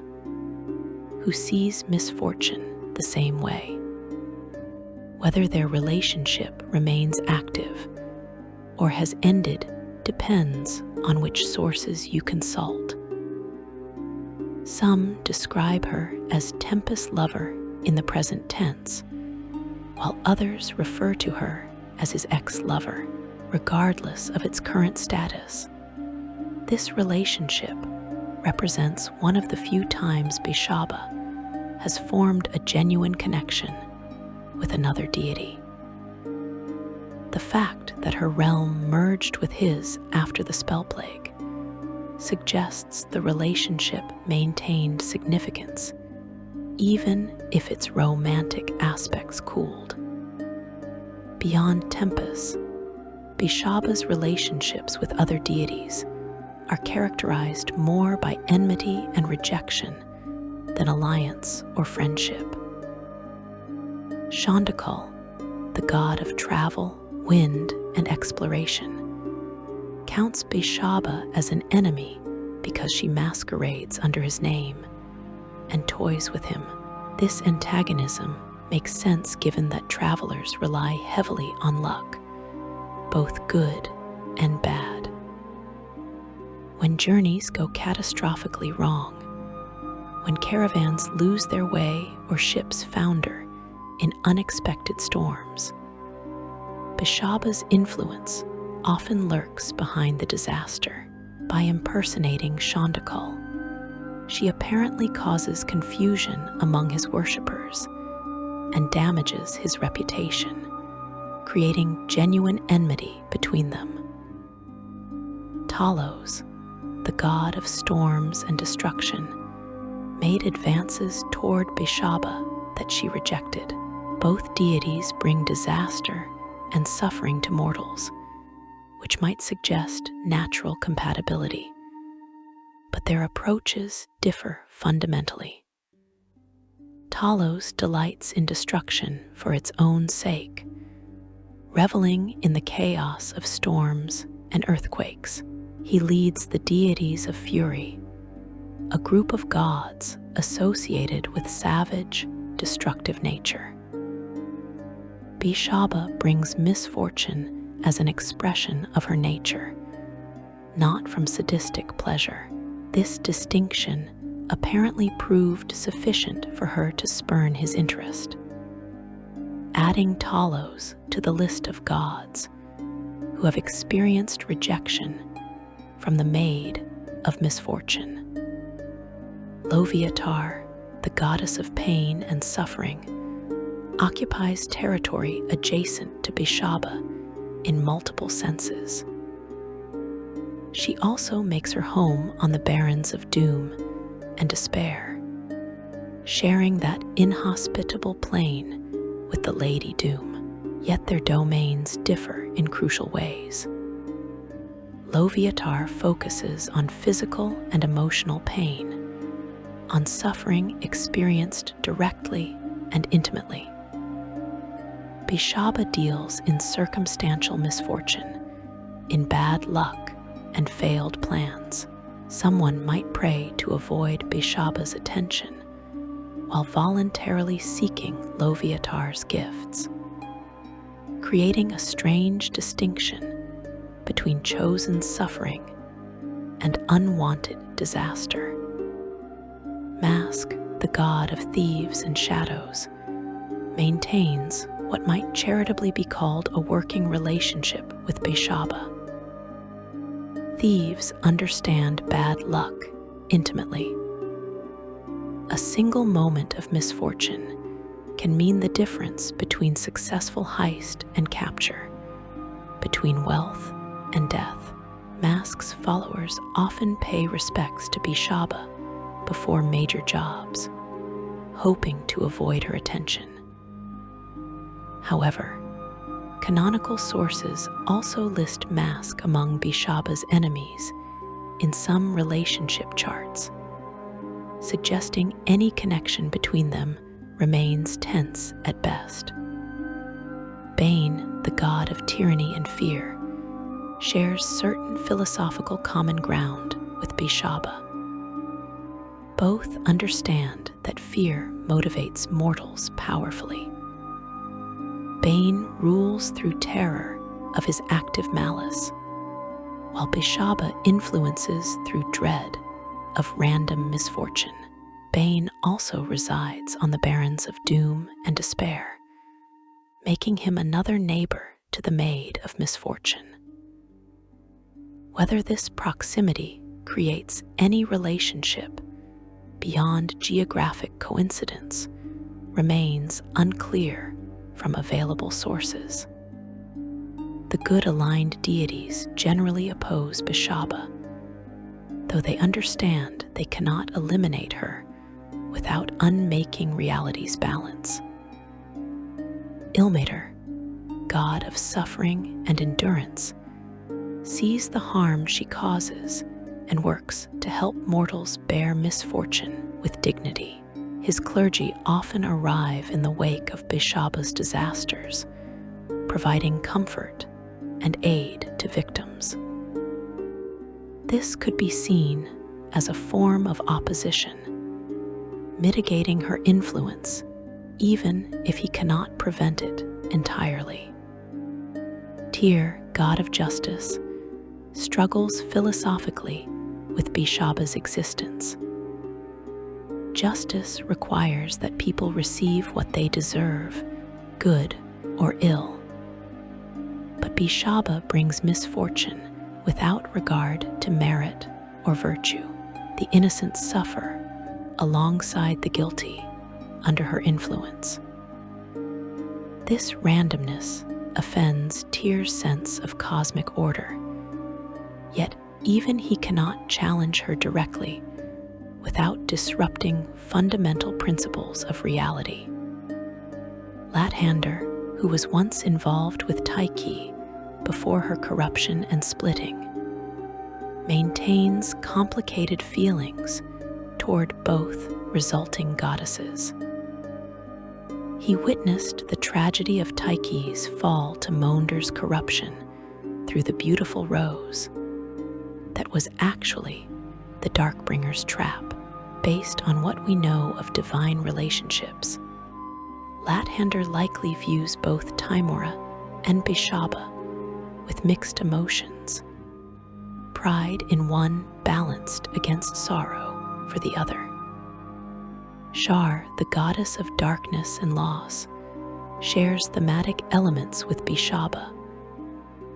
who sees misfortune the same way. Whether their relationship remains active or has ended depends on which sources you consult. Some describe her as Tempest's lover in the present tense, while others refer to her as his ex-lover, regardless of its current status. This relationship represents one of the few times Beshaba has formed a genuine connection with another deity. The fact that her realm merged with his after the spell plague suggests the relationship maintained significance, even if its romantic aspects cooled. Beyond Tempest, Beshaba's relationships with other deities are characterized more by enmity and rejection than alliance or friendship. Shandakal, the god of travel, wind, and exploration, counts Beshaba as an enemy because she masquerades under his name and toys with him. This antagonism makes sense given that travelers rely heavily on luck, both good and bad. When journeys go catastrophically wrong, when caravans lose their way or ships founder in unexpected storms, Beshaba's influence often lurks behind the disaster. By impersonating Shandakal, she apparently causes confusion among his worshippers and damages his reputation, creating genuine enmity between them. Talos, the god of storms and destruction, made advances toward Beshaba that she rejected. Both deities bring disaster and suffering to mortals, which might suggest natural compatibility. But their approaches differ fundamentally. Talos delights in destruction for its own sake, reveling in the chaos of storms and earthquakes. He leads the deities of fury, a group of gods associated with savage, destructive nature. Beshaba brings misfortune as an expression of her nature, not from sadistic pleasure. This distinction apparently proved sufficient for her to spurn his interest, adding Talos to the list of gods who have experienced rejection from the Maid of Misfortune. Loviatar, the goddess of pain and suffering, occupies territory adjacent to Beshaba in multiple senses. She also makes her home on the barrens of doom and despair, sharing that inhospitable plane with the Lady Doom, yet their domains differ in crucial ways. Loviatar focuses on physical and emotional pain, on suffering experienced directly and intimately. Beshaba deals in circumstantial misfortune, in bad luck and failed plans. Someone might pray to avoid Beshaba's attention while voluntarily seeking Loviatar's gifts, creating a strange distinction between chosen suffering and unwanted disaster. Mask, the god of thieves and shadows, maintains what might charitably be called a working relationship with Beshaba. Thieves understand bad luck intimately. A single moment of misfortune can mean the difference between successful heist and capture, between wealth and death. Mask's followers often pay respects to Beshaba before major jobs, hoping to avoid her attention. However, canonical sources also list Mask among Beshaba's enemies in some relationship charts, suggesting any connection between them remains tense at best. Bane, the god of tyranny and fear, shares certain philosophical common ground with Beshaba. Both understand that fear motivates mortals powerfully. Bane rules through terror of his active malice, while Beshaba influences through dread of random misfortune. Bane also resides on the barrens of doom and despair, making him another neighbor to the Maid of Misfortune. Whether this proximity creates any relationship beyond geographic coincidence remains unclear from available sources. The good-aligned deities generally oppose Beshaba, though they understand they cannot eliminate her without unmaking reality's balance. Ilmater, god of suffering and endurance, sees the harm she causes and works to help mortals bear misfortune with dignity. His clergy often arrive in the wake of Beshaba's disasters, providing comfort and aid to victims. This could be seen as a form of opposition, mitigating her influence even if he cannot prevent it entirely. Tyr, god of justice, struggles philosophically with Beshaba's existence. Justice requires that people receive what they deserve, good or ill. But Beshaba brings misfortune without regard to merit or virtue. The innocent suffer alongside the guilty under her influence. This randomness offends Tyr's sense of cosmic order, yet even he cannot challenge her directly without disrupting fundamental principles of reality. Lathander, who was once involved with Tyche before her corruption and splitting, maintains complicated feelings toward both resulting goddesses. He witnessed the tragedy of Tyche's fall to Mounder's corruption through the beautiful rose that was actually the Darkbringer's trap. Based on what we know of divine relationships, Lathander likely views both Tymora and Beshaba with mixed emotions, pride in one balanced against sorrow for the other. Shar, the goddess of darkness and loss, shares thematic elements with Beshaba,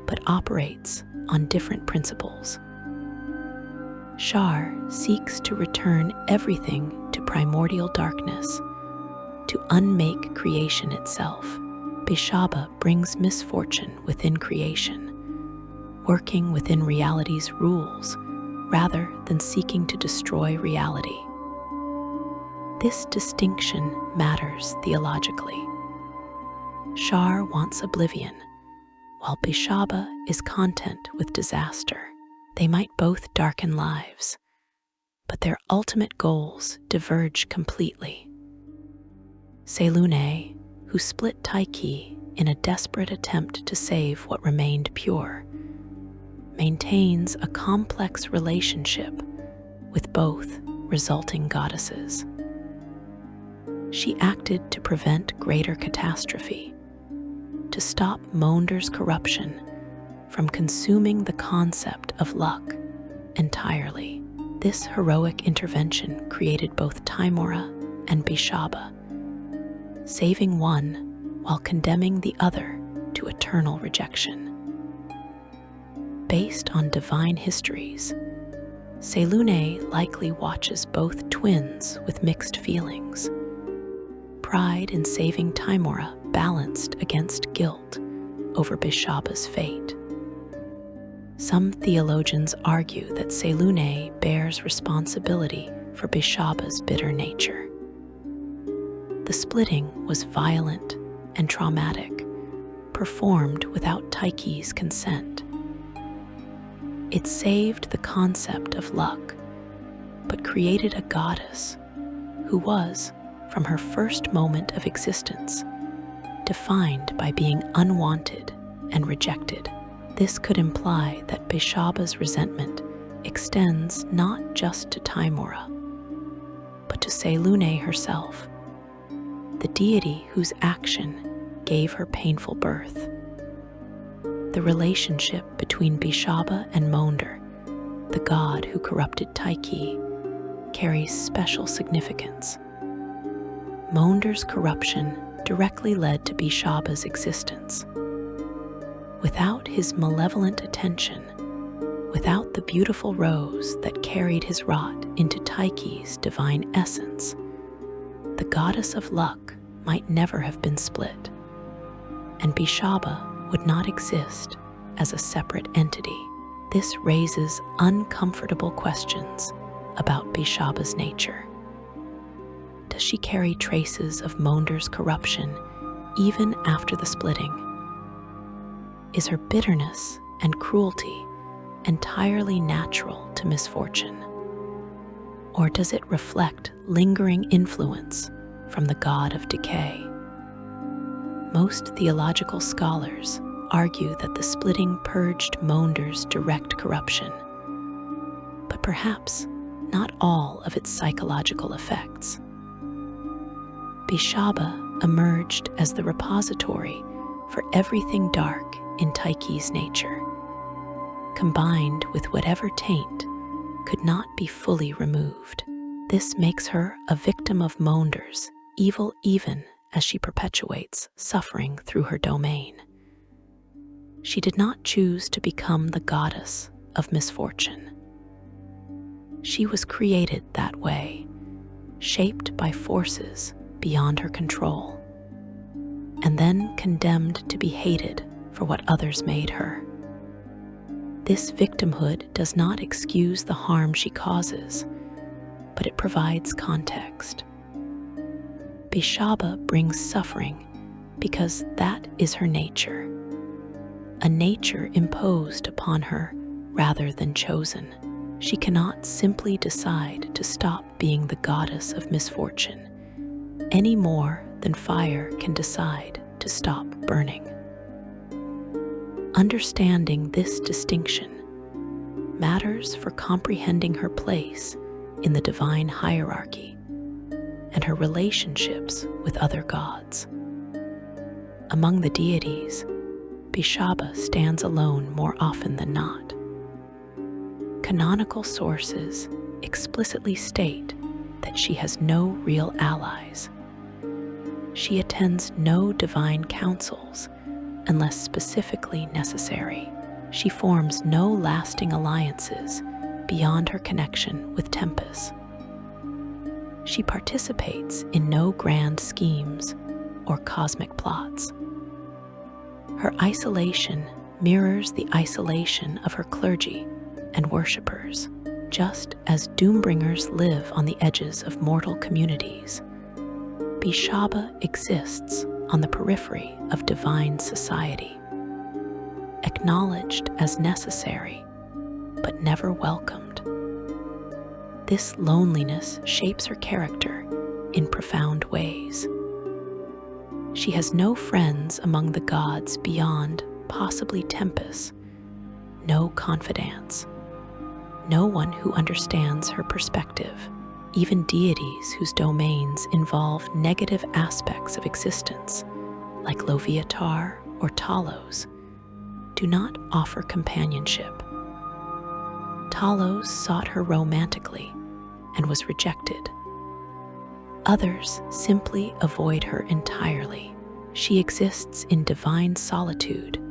but operates on different principles. Shar seeks to return everything to primordial darkness, to unmake creation itself. Beshaba brings misfortune within creation, working within reality's rules rather than seeking to destroy reality. This distinction matters theologically. Shar wants oblivion, while Beshaba is content with disaster. They might both darken lives, but their ultimate goals diverge completely. Selune, who split Taiki in a desperate attempt to save what remained pure, maintains a complex relationship with both resulting goddesses. She acted to prevent greater catastrophe, to stop Mounder's corruption from consuming the concept of luck entirely. This heroic intervention created both Timora and Beshaba, saving one while condemning the other to eternal rejection. Based on divine histories, Selune likely watches both twins with mixed feelings. Pride in saving Timora balanced against guilt over Beshaba's fate. Some theologians argue that Selune bears responsibility for Beshaba's bitter nature. The splitting was violent and traumatic, performed without Taiki's consent. It saved the concept of luck, but created a goddess who was, from her first moment of existence, defined by being unwanted and rejected. This could imply that Beshaba's resentment extends not just to Timora, but to Selune herself, the deity whose action gave her painful birth. The relationship between Beshaba and Mounder, the god who corrupted Taiki, carries special significance. Mounder's corruption directly led to Beshaba's existence. Without his malevolent attention, without the beautiful rose that carried his rot into Taiki's divine essence, the goddess of luck might never have been split, and Beshaba would not exist as a separate entity. This raises uncomfortable questions about Beshaba's nature. Does she carry traces of Mounder's corruption even after the splitting? Is her bitterness and cruelty entirely natural to misfortune? Or does it reflect lingering influence from the god of decay? Most theological scholars argue that the splitting purged Mounder's direct corruption, but perhaps not all of its psychological effects. Beshaba emerged as the repository for everything dark in Taiki's nature, combined with whatever taint could not be fully removed. This makes her a victim of Mounder's evil even as she perpetuates suffering through her domain. She did not choose to become the goddess of misfortune. She was created that way, shaped by forces beyond her control, and then condemned to be hated for what others made her. This victimhood does not excuse the harm she causes, but it provides context. Beshaba brings suffering because that is her nature, a nature imposed upon her rather than chosen. She cannot simply decide to stop being the goddess of misfortune, any more than fire can decide to stop burning. Understanding this distinction matters for comprehending her place in the divine hierarchy and her relationships with other gods. Among the deities, Beshaba stands alone more often than not. Canonical sources explicitly state that she has no real allies. She attends no divine councils unless specifically necessary. She forms no lasting alliances beyond her connection with Tempest. She participates in no grand schemes or cosmic plots. Her isolation mirrors the isolation of her clergy and worshippers, just as doombringers live on the edges of mortal communities. Beshaba exists on the periphery of divine society, acknowledged as necessary, but never welcomed. This loneliness shapes her character in profound ways. She has no friends among the gods beyond possibly Tempest, no confidants, no one who understands her perspective. Even deities whose domains involve negative aspects of existence, like Loviatar or Talos, do not offer companionship. Talos sought her romantically and was rejected. Others simply avoid her entirely. She exists in divine solitude,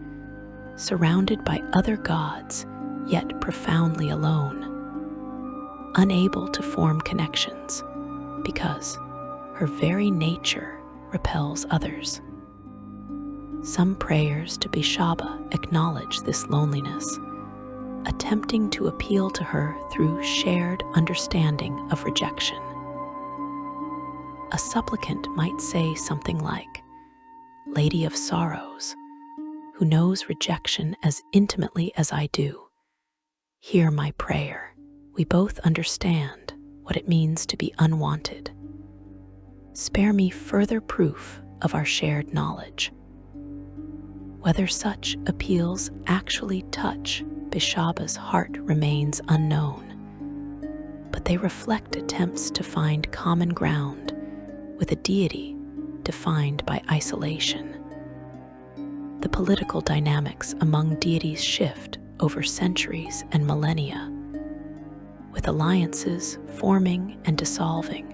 surrounded by other gods, yet profoundly alone, unable to form connections because her very nature repels others. Some prayers to Beshaba acknowledge this loneliness, attempting to appeal to her through shared understanding of rejection. A supplicant might say something like, "Lady of Sorrows, who knows rejection as intimately as I do, hear my prayer. We both understand what it means to be unwanted. Spare me further proof of our shared knowledge." Whether such appeals actually touch Beshaba's heart remains unknown, but they reflect attempts to find common ground with a deity defined by isolation. The political dynamics among deities shift over centuries and millennia, with alliances forming and dissolving,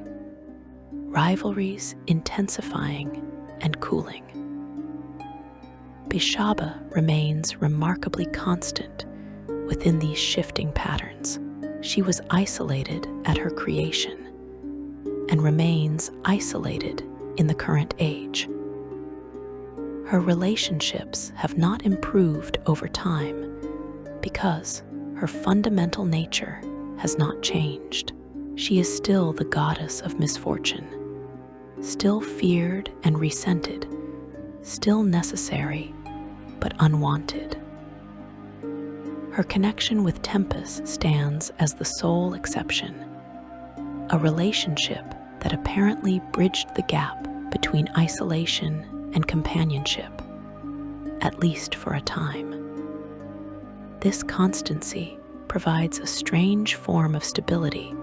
rivalries intensifying and cooling. Beshaba remains remarkably constant within these shifting patterns. She was isolated at her creation and remains isolated in the current age. Her relationships have not improved over time because her fundamental nature has not changed. She is still the goddess of misfortune, still feared and resented, still necessary but unwanted. Her connection with Tempest stands as the sole exception, a relationship that apparently bridged the gap between isolation and companionship, at least for a time. This constancy provides a strange form of stability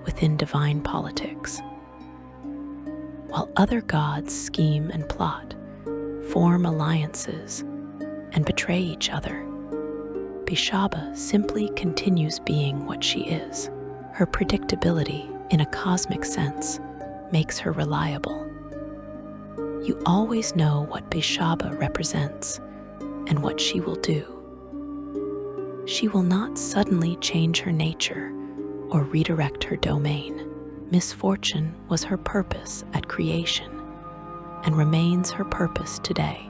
within divine politics. While other gods scheme and plot, form alliances, and betray each other, Beshaba simply continues being what she is. Her predictability, in a cosmic sense, makes her reliable. You always know what Beshaba represents and what she will do. She will not suddenly change her nature or redirect her domain. Misfortune was her purpose at creation and remains her purpose today.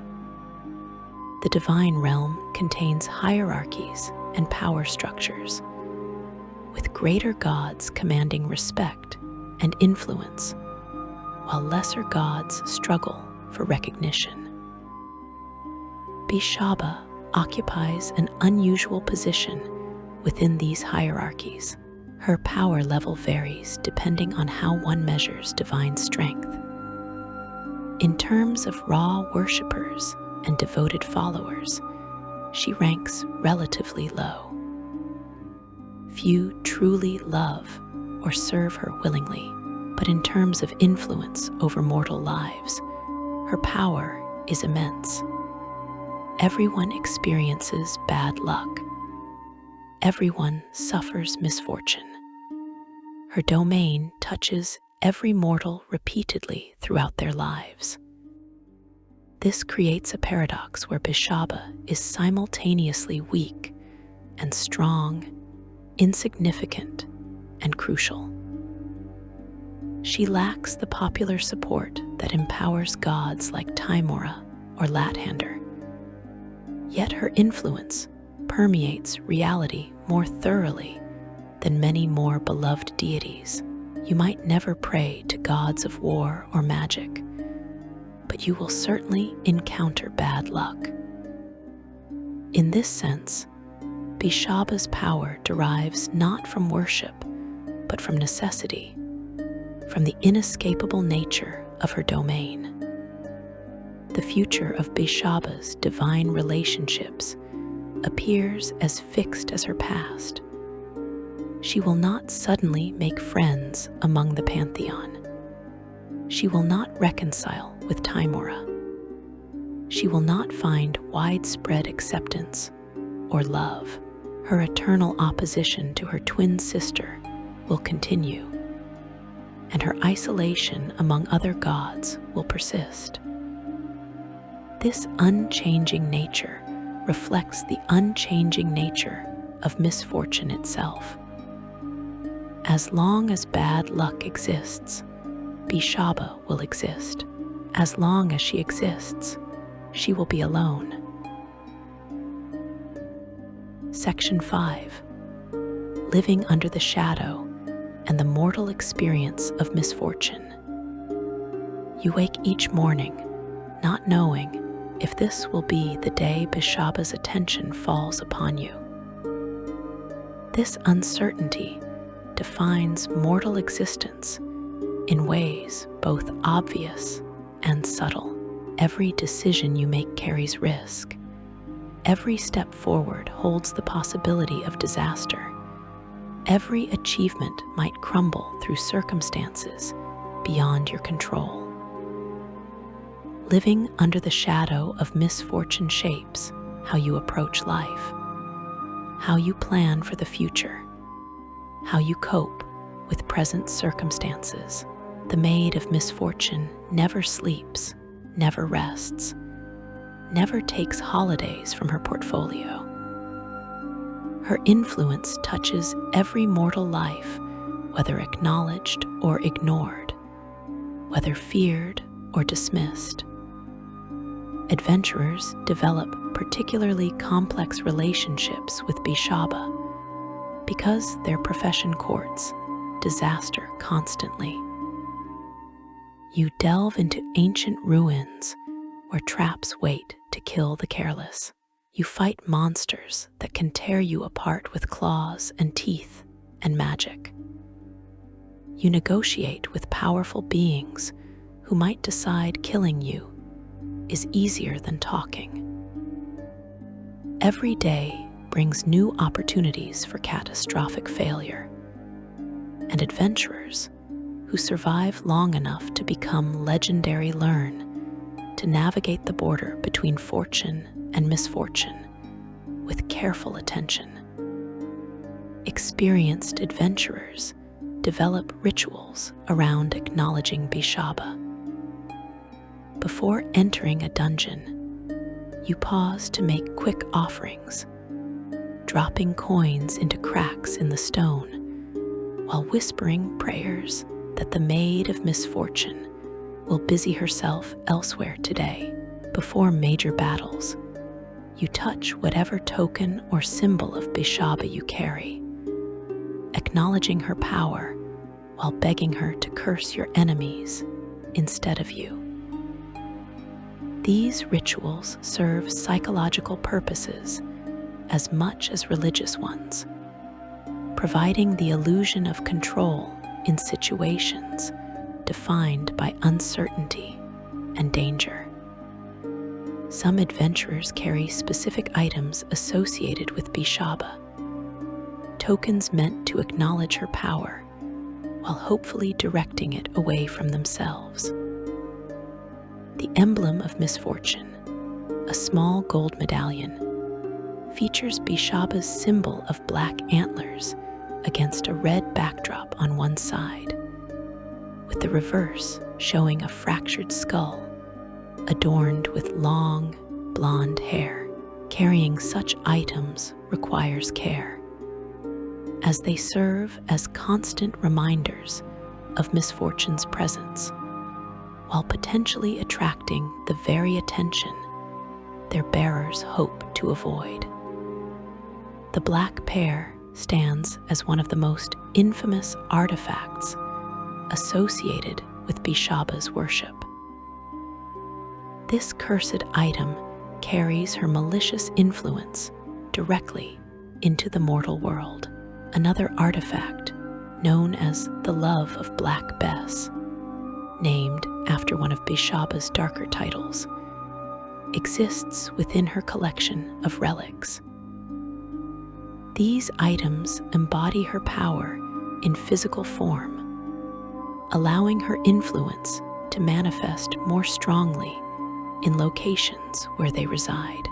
The divine realm contains hierarchies and power structures, with greater gods commanding respect and influence, while lesser gods struggle for recognition. Beshaba occupies an unusual position within these hierarchies. Her power level varies depending on how one measures divine strength. In terms of raw worshippers and devoted followers, she ranks relatively low. Few truly love or serve her willingly, but in terms of influence over mortal lives, her power is immense. Everyone experiences bad luck. Everyone suffers misfortune. Her domain touches every mortal repeatedly throughout their lives. This creates a paradox where Beshaba is simultaneously weak and strong, insignificant and crucial. She lacks the popular support that empowers gods like Timora or Lathander. Yet her influence permeates reality more thoroughly than many more beloved deities. You might never pray to gods of war or magic, but you will certainly encounter bad luck. In this sense, Beshaba's power derives not from worship, but from necessity, from the inescapable nature of her domain. The future of Beshaba's divine relationships appears as fixed as her past. She will not suddenly make friends among the pantheon. She will not reconcile with Timora. She will not find widespread acceptance or love. Her eternal opposition to her twin sister will continue, and her isolation among other gods will persist. This unchanging nature reflects the unchanging nature of misfortune itself. As long as bad luck exists, Beshaba will exist. As long as she exists, she will be alone. Section 5. Living under the shadow and the mortal experience of misfortune. You wake each morning not knowing if this will be the day Beshaba's attention falls upon you. This uncertainty defines mortal existence in ways both obvious and subtle. Every decision you make carries risk. Every step forward holds the possibility of disaster. Every achievement might crumble through circumstances beyond your control. Living under the shadow of misfortune shapes how you approach life, how you plan for the future, how you cope with present circumstances. The Maid of Misfortune never sleeps, never rests, never takes holidays from her portfolio. Her influence touches every mortal life, whether acknowledged or ignored, whether feared or dismissed. Adventurers develop particularly complex relationships with Beshaba because their profession courts disaster constantly. You delve into ancient ruins where traps wait to kill the careless. You fight monsters that can tear you apart with claws and teeth and magic. You negotiate with powerful beings who might decide killing you is easier than talking. Every day brings new opportunities for catastrophic failure, and adventurers who survive long enough to become legendary learn to navigate the border between fortune and misfortune with careful attention. Experienced adventurers develop rituals around acknowledging Beshaba. Before entering a dungeon, you pause to make quick offerings, dropping coins into cracks in the stone while whispering prayers that the Maid of Misfortune will busy herself elsewhere today. Before major battles, you touch whatever token or symbol of Beshaba you carry, acknowledging her power while begging her to curse your enemies instead of you. These rituals serve psychological purposes as much as religious ones, providing the illusion of control in situations defined by uncertainty and danger. Some adventurers carry specific items associated with Beshaba, tokens meant to acknowledge her power while hopefully directing it away from themselves. The emblem of misfortune, A small gold medallion features Beshaba's symbol of black antlers against a red backdrop on one side, with the reverse showing a fractured skull adorned with long, blonde hair. Carrying such items requires care, as they serve as constant reminders of misfortune's presence, while potentially attracting the very attention their bearers hope to avoid. The black pear stands as one of the most infamous artifacts associated with Beshaba's worship. This cursed item carries her malicious influence directly into the mortal world. Another artifact, known as the Love of Black Bess, named after one of Beshaba's darker titles, exists within her collection of relics. These items embody her power in physical form, allowing her influence to manifest more strongly in locations where they reside.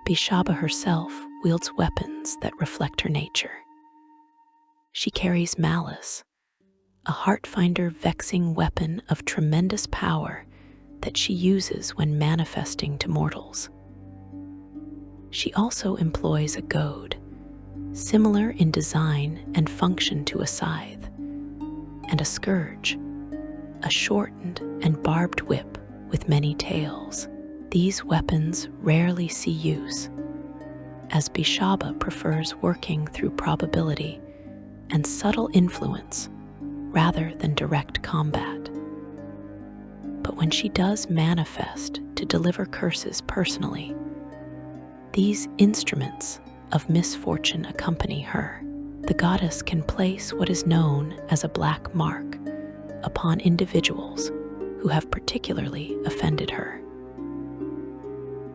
Beshaba herself wields weapons that reflect her nature. She carries malice, a heart-finder vexing weapon of tremendous power that she uses when manifesting to mortals. She also employs a goad, similar in design and function to a scythe, and a scourge, a shortened and barbed whip with many tails. These weapons rarely see use, as Beshaba prefers working through probability and subtle influence rather than direct combat. But when she does manifest to deliver curses personally, these instruments of misfortune accompany her. The goddess can place what is known as a black mark upon individuals who have particularly offended her.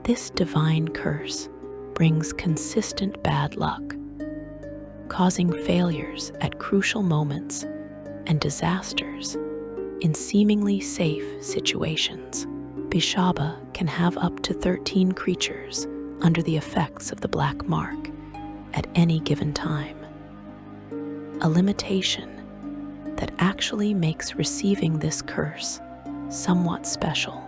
This divine curse brings consistent bad luck, causing failures at crucial moments and disasters in seemingly safe situations. Beshaba can have up to 13 creatures under the effects of the black mark at any given time, a limitation that actually makes receiving this curse somewhat special,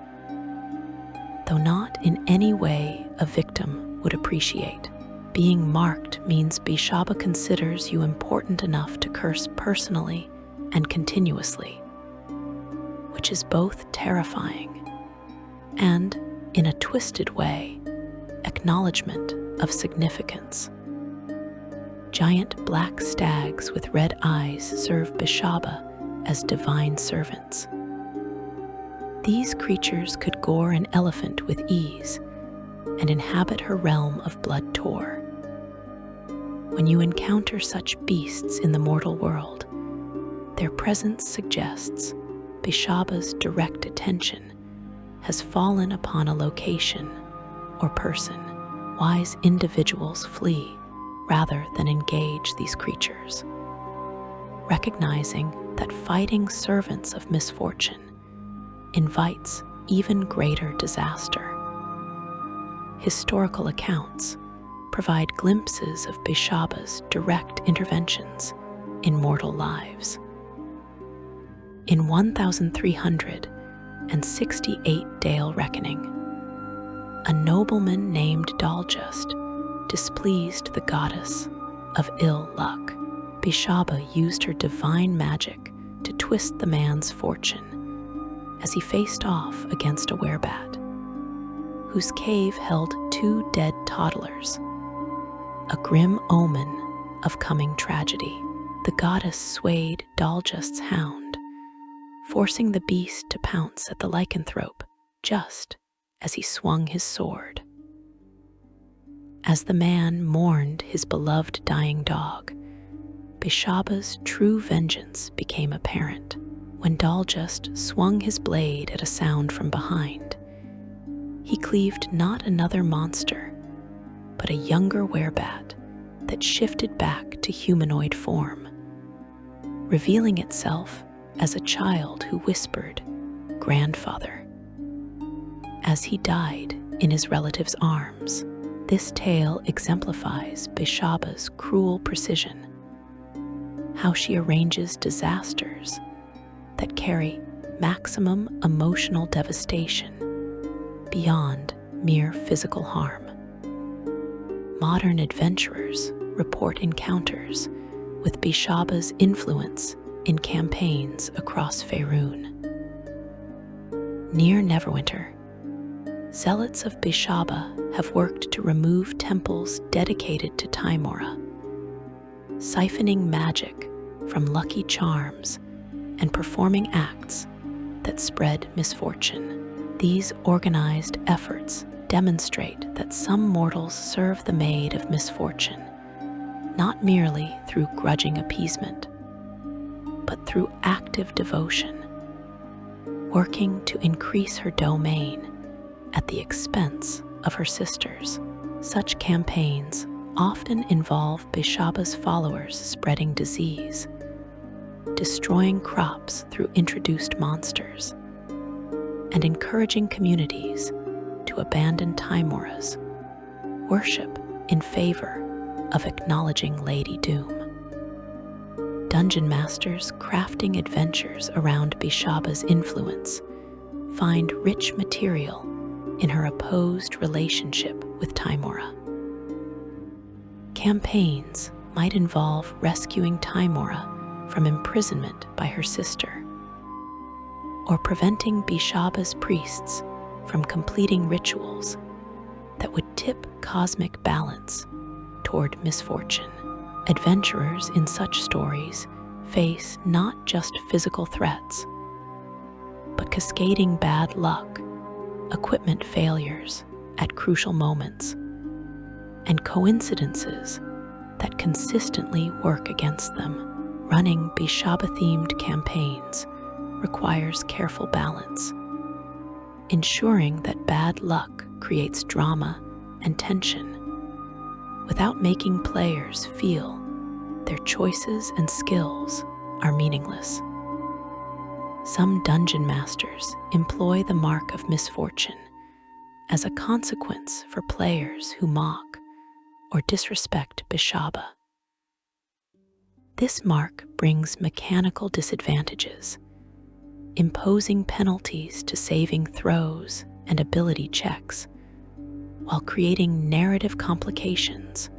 though not in any way a victim would appreciate. Being marked means Beshaba considers you important enough to curse personally and continuously, which is both terrifying and, in a twisted way, acknowledgement of significance. Giant black stags with red eyes serve Beshaba as divine servants. These creatures could gore an elephant with ease and inhabit her realm of blood tor. When you encounter such beasts in the mortal world, their presence suggests Beshaba's direct attention has fallen upon a location or person. Wise individuals flee rather than engage these creatures, recognizing that fighting servants of misfortune invites even greater disaster. Historical accounts provide glimpses of Beshaba's direct interventions in mortal lives. In 1368 Dale Reckoning, a nobleman named Daljust displeased the goddess of ill luck. Beshaba used her divine magic to twist the man's fortune as he faced off against a werebat, whose cave held 2 dead toddlers, a grim omen of coming tragedy. The goddess swayed Daljust's hound, forcing the beast to pounce at the lycanthrope just as he swung his sword. As the man mourned his beloved dying dog, Beshaba's true vengeance became apparent when Daljust swung his blade at a sound from behind. He cleaved not another monster, but a younger werebat that shifted back to humanoid form, revealing itself as a child who whispered, "Grandfather." as he died in his relative's arms. This tale exemplifies Beshaba's cruel precision, how she arranges disasters that carry maximum emotional devastation beyond mere physical harm. Modern adventurers report encounters with Beshaba's influence in campaigns across Faerun. Near Neverwinter, zealots of Beshaba have worked to remove temples dedicated to Tymora, siphoning magic from lucky charms and performing acts that spread misfortune. These organized efforts demonstrate that some mortals serve the Maid of Misfortune, not merely through grudging appeasement, but through active devotion, working to increase her domain at the expense of her sisters. Such campaigns often involve Beshaba's followers spreading disease, destroying crops through introduced monsters, and encouraging communities to abandon Tymora's worship in favor of acknowledging Lady Doom. Dungeon masters crafting adventures around Beshaba's influence find rich material in her opposed relationship with Tymora. Campaigns might involve rescuing Tymora from imprisonment by her sister, or preventing Beshaba's priests from completing rituals that would tip cosmic balance toward misfortune. Adventurers in such stories face not just physical threats, but cascading bad luck, equipment failures at crucial moments, and coincidences that consistently work against them. Running Beshaba-themed campaigns requires careful balance, ensuring that bad luck creates drama and tension without making players feel their choices and skills are meaningless. Some dungeon masters employ the mark of misfortune as a consequence for players who mock or disrespect Beshaba. This mark brings mechanical disadvantages, imposing penalties to saving throws and ability checks, while creating narrative complications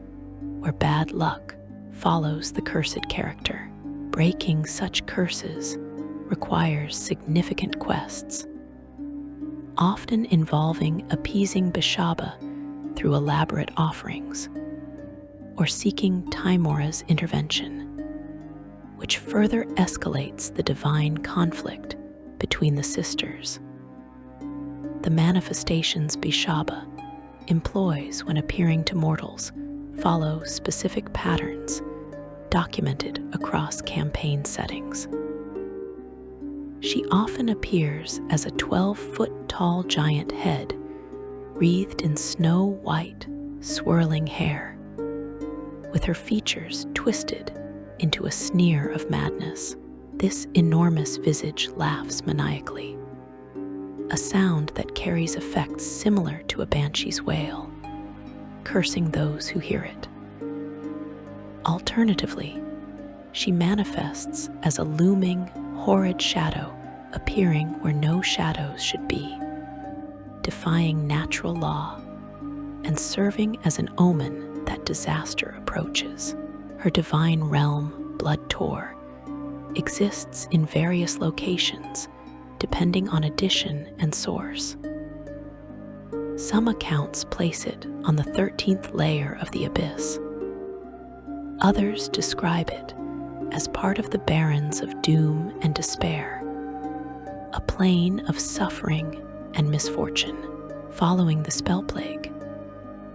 where bad luck follows the cursed character. Breaking such curses requires significant quests, often involving appeasing Beshaba through elaborate offerings, or seeking Tymora's intervention, which further escalates the divine conflict between the sisters. The manifestations Beshaba employs when appearing to mortals follow specific patterns documented across campaign settings. She often appears as a 12-foot-tall giant head, wreathed in snow-white, swirling hair, with her features twisted into a sneer of madness. This enormous visage laughs maniacally, a sound that carries effects similar to a banshee's wail, cursing those who hear it. Alternatively, she manifests as a looming, horrid shadow appearing where no shadows should be, defying natural law and serving as an omen that disaster approaches. Her divine realm, Blood Tor, exists in various locations depending on edition and source. Some accounts place it on the 13th layer of the abyss. Others describe it as part of the Barrens of Doom and Despair, a plane of suffering and misfortune. Following the spell plague,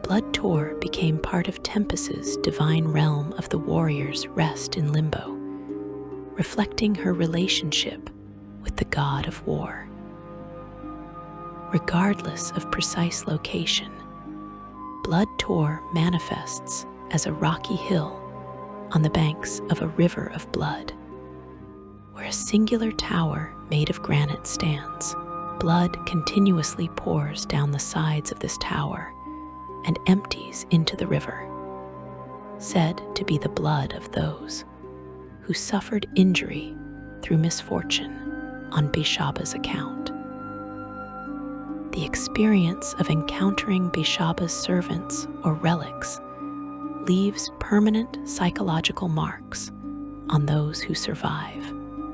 Blood Tor became part of Tempest's divine realm of the warrior's rest in limbo, reflecting her relationship with the god of war. Regardless of precise location, Blood Tor manifests as a rocky hill on the banks of a river of blood, where a singular tower made of granite stands. Blood continuously pours down the sides of this tower and empties into the river, said to be the blood of those who suffered injury through misfortune on Beshaba's account. The experience of encountering Beshaba's servants or relics leaves permanent psychological marks on those who survive.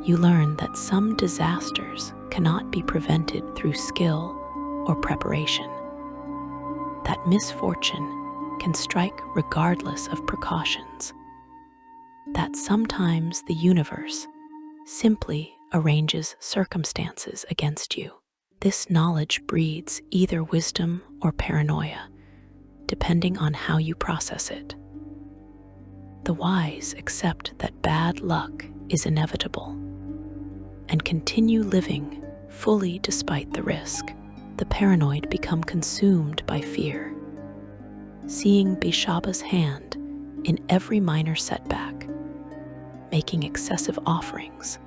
You learn that some disasters cannot be prevented through skill or preparation, that misfortune can strike regardless of precautions, that sometimes the universe simply arranges circumstances against you. This knowledge breeds either wisdom or paranoia, depending on how you process it. The wise accept that bad luck is inevitable and continue living fully despite the risk. The paranoid become consumed by fear, seeing Beshaba's hand in every minor setback, making excessive offerings,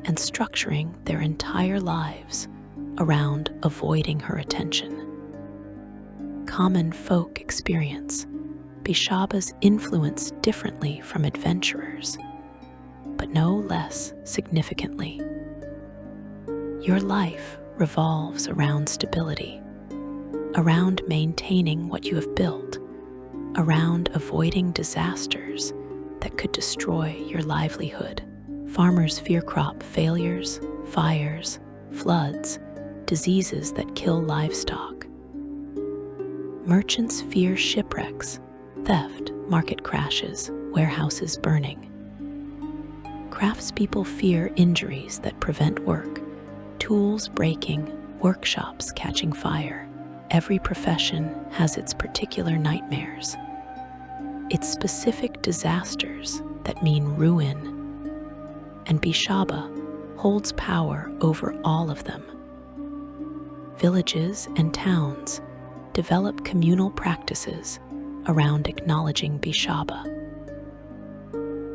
and structuring their entire lives around avoiding her attention. Common folk experience Beshaba's influence differently from adventurers, but no less significantly. Your life revolves around stability, around maintaining what you have built, around avoiding disasters that could destroy your livelihood. Farmers fear crop failures, fires, floods, diseases that kill livestock. Merchants fear shipwrecks, theft, market crashes, warehouses burning. Craftspeople fear injuries that prevent work, tools breaking, workshops catching fire. Every profession has its particular nightmares, its specific disasters that mean ruin, and Beshaba holds power over all of them. Villages and towns develop communal practices around acknowledging Beshaba.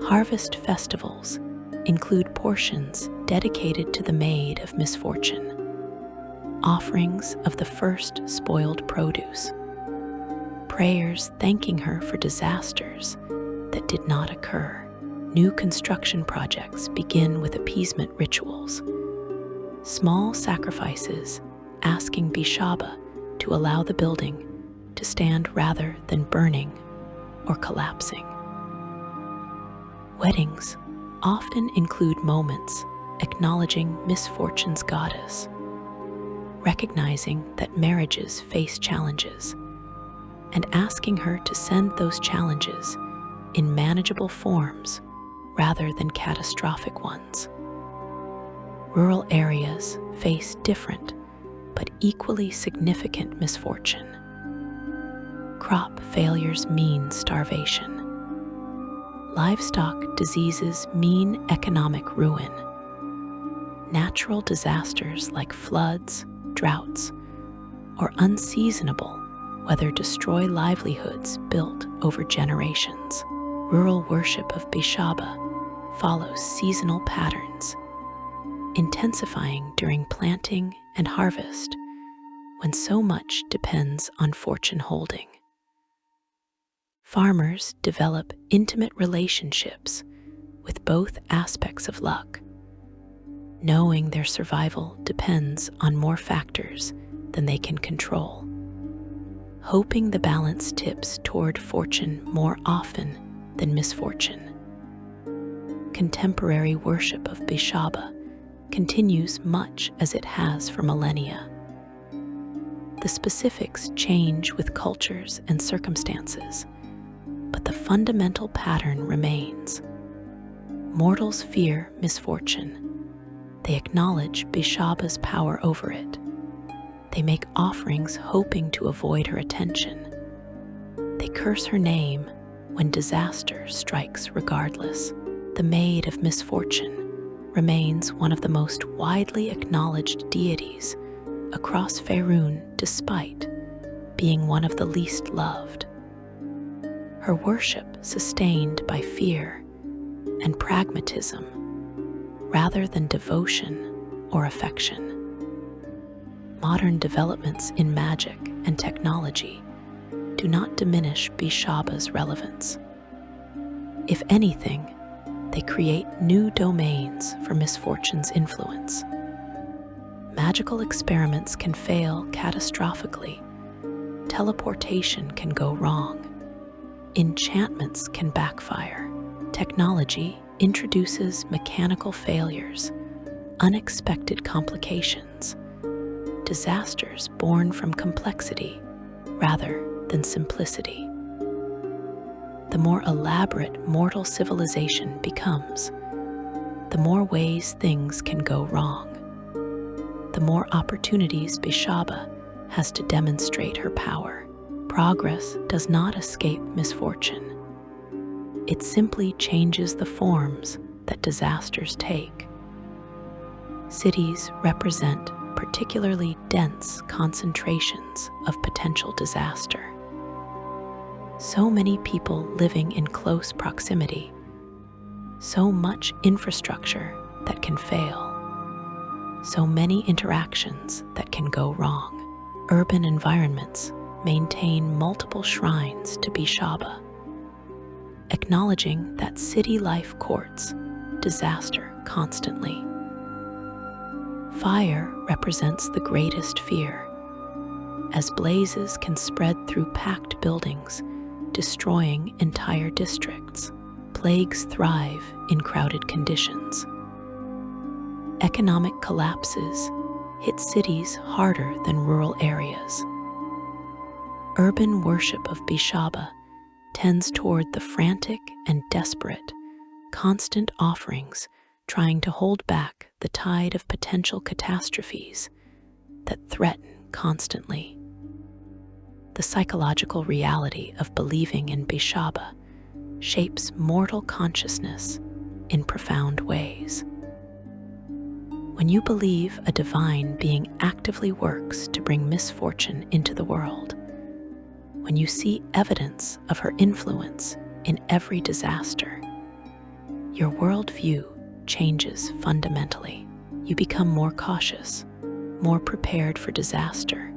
Harvest festivals include portions dedicated to the Maid of Misfortune, offerings of the first spoiled produce, prayers thanking her for disasters that did not occur. New construction projects begin with appeasement rituals, small sacrifices asking Beshaba to allow the building to stand rather than burning or collapsing. Weddings often include moments acknowledging misfortune's goddess, recognizing that marriages face challenges, and asking her to send those challenges in manageable forms rather than catastrophic ones. Rural areas face different but equally significant misfortune. Crop failures mean starvation. Livestock diseases mean economic ruin. Natural disasters like floods, droughts, or unseasonable weather destroy livelihoods built over generations. Rural worship of Beshaba follows seasonal patterns, intensifying during planting and harvest when so much depends on fortune holding. Farmers develop intimate relationships with both aspects of luck, knowing their survival depends on more factors than they can control, hoping the balance tips toward fortune more often than misfortune. Contemporary worship of Beshaba continues much as it has for millennia. The specifics change with cultures and circumstances, but the fundamental pattern remains. Mortals fear misfortune. They acknowledge Beshaba's power over it. They make offerings hoping to avoid her attention. They curse her name when disaster strikes regardless. The Maid of Misfortune remains one of the most widely acknowledged deities across Faerun despite being one of the least loved. Her worship sustained by fear and pragmatism rather than devotion or affection. Modern developments in magic and technology do not diminish Beshaba's relevance. If anything, they create new domains for misfortune's influence. Magical experiments can fail catastrophically. Teleportation can go wrong. Enchantments can backfire. Technology introduces mechanical failures, unexpected complications, disasters born from complexity rather than simplicity. The more elaborate mortal civilization becomes, the more ways things can go wrong. The more opportunities Beshaba has to demonstrate her power. Progress does not escape misfortune. It simply changes the forms that disasters take. Cities represent particularly dense concentrations of potential disaster. So many people living in close proximity, so much infrastructure that can fail, so many interactions that can go wrong. Urban environments maintain multiple shrines to Beshaba, acknowledging that city life courts disaster constantly. Fire represents the greatest fear, as blazes can spread through packed buildings, destroying entire districts. Plagues thrive in crowded conditions. Economic collapses hit cities harder than rural areas. Urban worship of Beshaba tends toward the frantic and desperate, constant offerings trying to hold back the tide of potential catastrophes that threaten constantly. The psychological reality of believing in Beshaba shapes mortal consciousness in profound ways. When you believe a divine being actively works to bring misfortune into the world, when you see evidence of her influence in every disaster, your worldview changes fundamentally. You become more cautious, more prepared for disaster,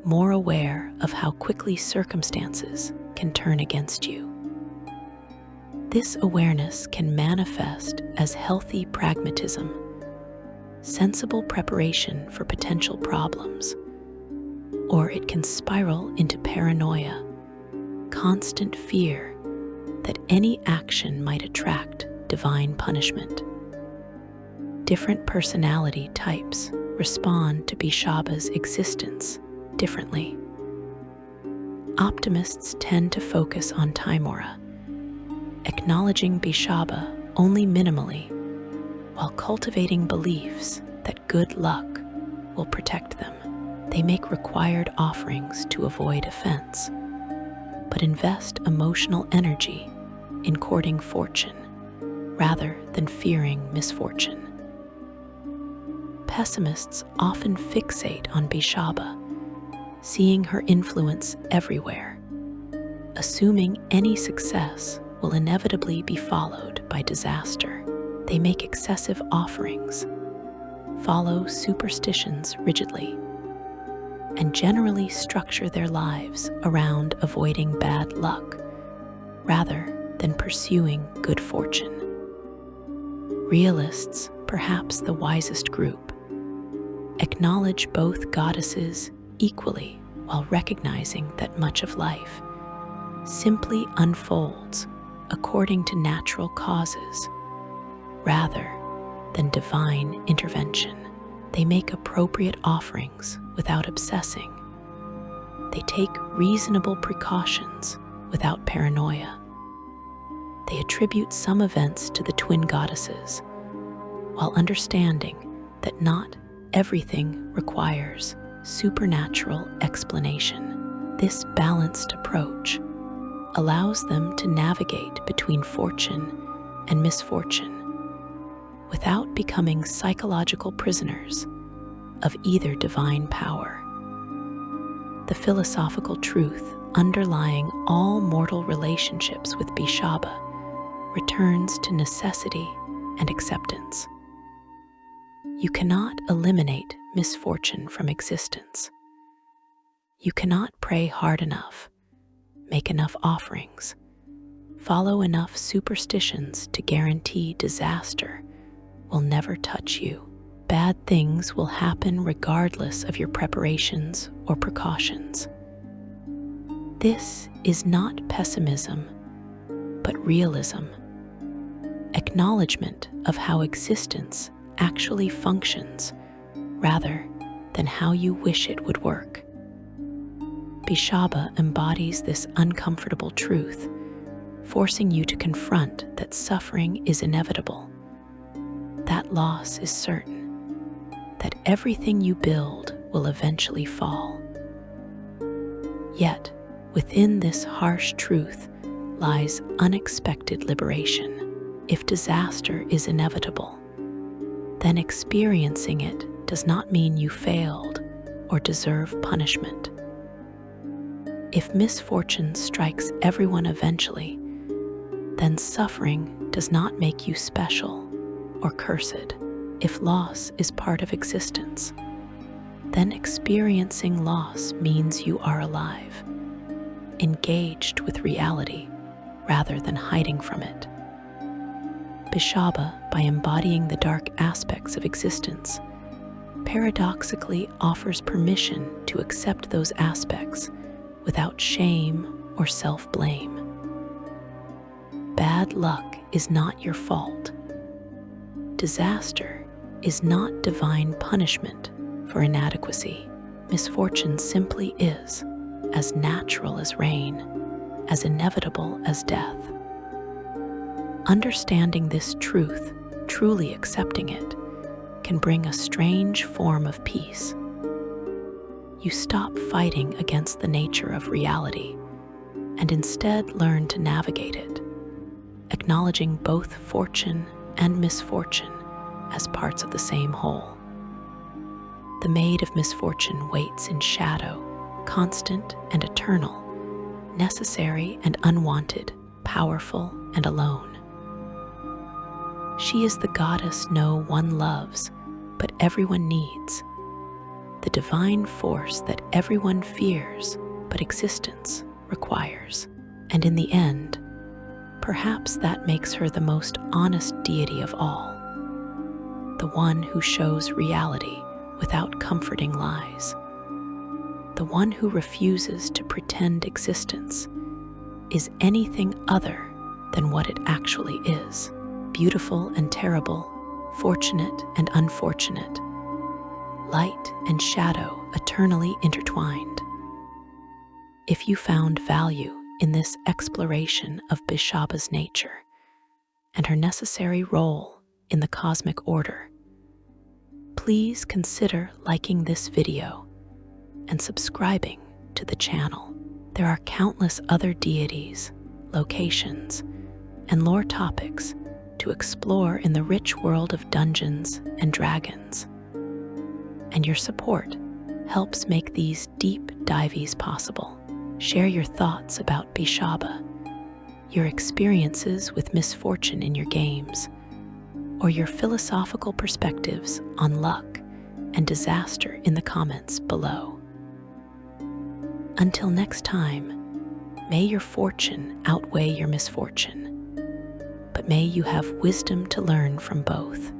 more aware of how quickly circumstances can turn against you. This awareness can manifest as healthy pragmatism, sensible preparation for potential problems, or it can spiral into paranoia, constant fear that any action might attract divine punishment. Different personality types respond to Beshaba's existence differently. Optimists tend to focus on Timora, acknowledging Beshaba only minimally, while cultivating beliefs that good luck will protect them. They make required offerings to avoid offense, but invest emotional energy in courting fortune rather than fearing misfortune. Pessimists often fixate on Beshaba, seeing her influence everywhere, assuming any success will inevitably be followed by disaster. They make excessive offerings, follow superstitions rigidly, and generally structure their lives around avoiding bad luck rather than pursuing good fortune. Realists, perhaps the wisest group, acknowledge both goddesses equally while recognizing that much of life simply unfolds according to natural causes rather than divine intervention. They make appropriate offerings without obsessing. They take reasonable precautions without paranoia. They attribute some events to the twin goddesses, while understanding that not everything requires supernatural explanation. This balanced approach allows them to navigate between fortune and misfortune without becoming psychological prisoners of either divine power. The philosophical truth underlying all mortal relationships with Beshaba returns to necessity and acceptance. You cannot eliminate misfortune from existence. You cannot pray hard enough, make enough offerings, follow enough superstitions to guarantee disaster will never touch you. Bad things will happen regardless of your preparations or precautions. This is not pessimism, but realism, acknowledgement of how existence actually functions rather than how you wish it would work. Beshaba embodies this uncomfortable truth, forcing you to confront that suffering is inevitable, that loss is certain, that everything you build will eventually fall. Yet, within this harsh truth lies unexpected liberation. If disaster is inevitable, then experiencing it does not mean you failed or deserve punishment. If misfortune strikes everyone eventually, then suffering does not make you special or cursed. If loss is part of existence, then experiencing loss means you are alive, engaged with reality rather than hiding from it. Beshaba, by embodying the dark aspects of existence, paradoxically offers permission to accept those aspects without shame or self-blame. Bad luck is not your fault. Disaster is not divine punishment for inadequacy. Misfortune simply is as natural as rain, as inevitable as death. Understanding this truth, truly accepting it, can bring a strange form of peace. You stop fighting against the nature of reality and instead learn to navigate it, acknowledging both fortune and misfortune as parts of the same whole. The Maid of Misfortune waits in shadow, constant and eternal, necessary and unwanted, powerful and alone. She is the goddess no one loves, but everyone needs, the divine force that everyone fears, but existence requires. And in the end, perhaps that makes her the most honest deity of all, the one who shows reality without comforting lies, the one who refuses to pretend existence is anything other than what it actually is, beautiful and terrible, fortunate and unfortunate, light and shadow eternally intertwined. If you found value in this exploration of Beshaba's nature and her necessary role in the cosmic order, please consider liking this video and subscribing to the channel. There are countless other deities, locations, and lore topics to explore in the rich world of Dungeons and Dragons. And your support helps make these deep dives possible. Share your thoughts about Beshaba, your experiences with misfortune in your games, or your philosophical perspectives on luck and disaster in the comments below. Until next time, may your fortune outweigh your misfortune, but may you have wisdom to learn from both.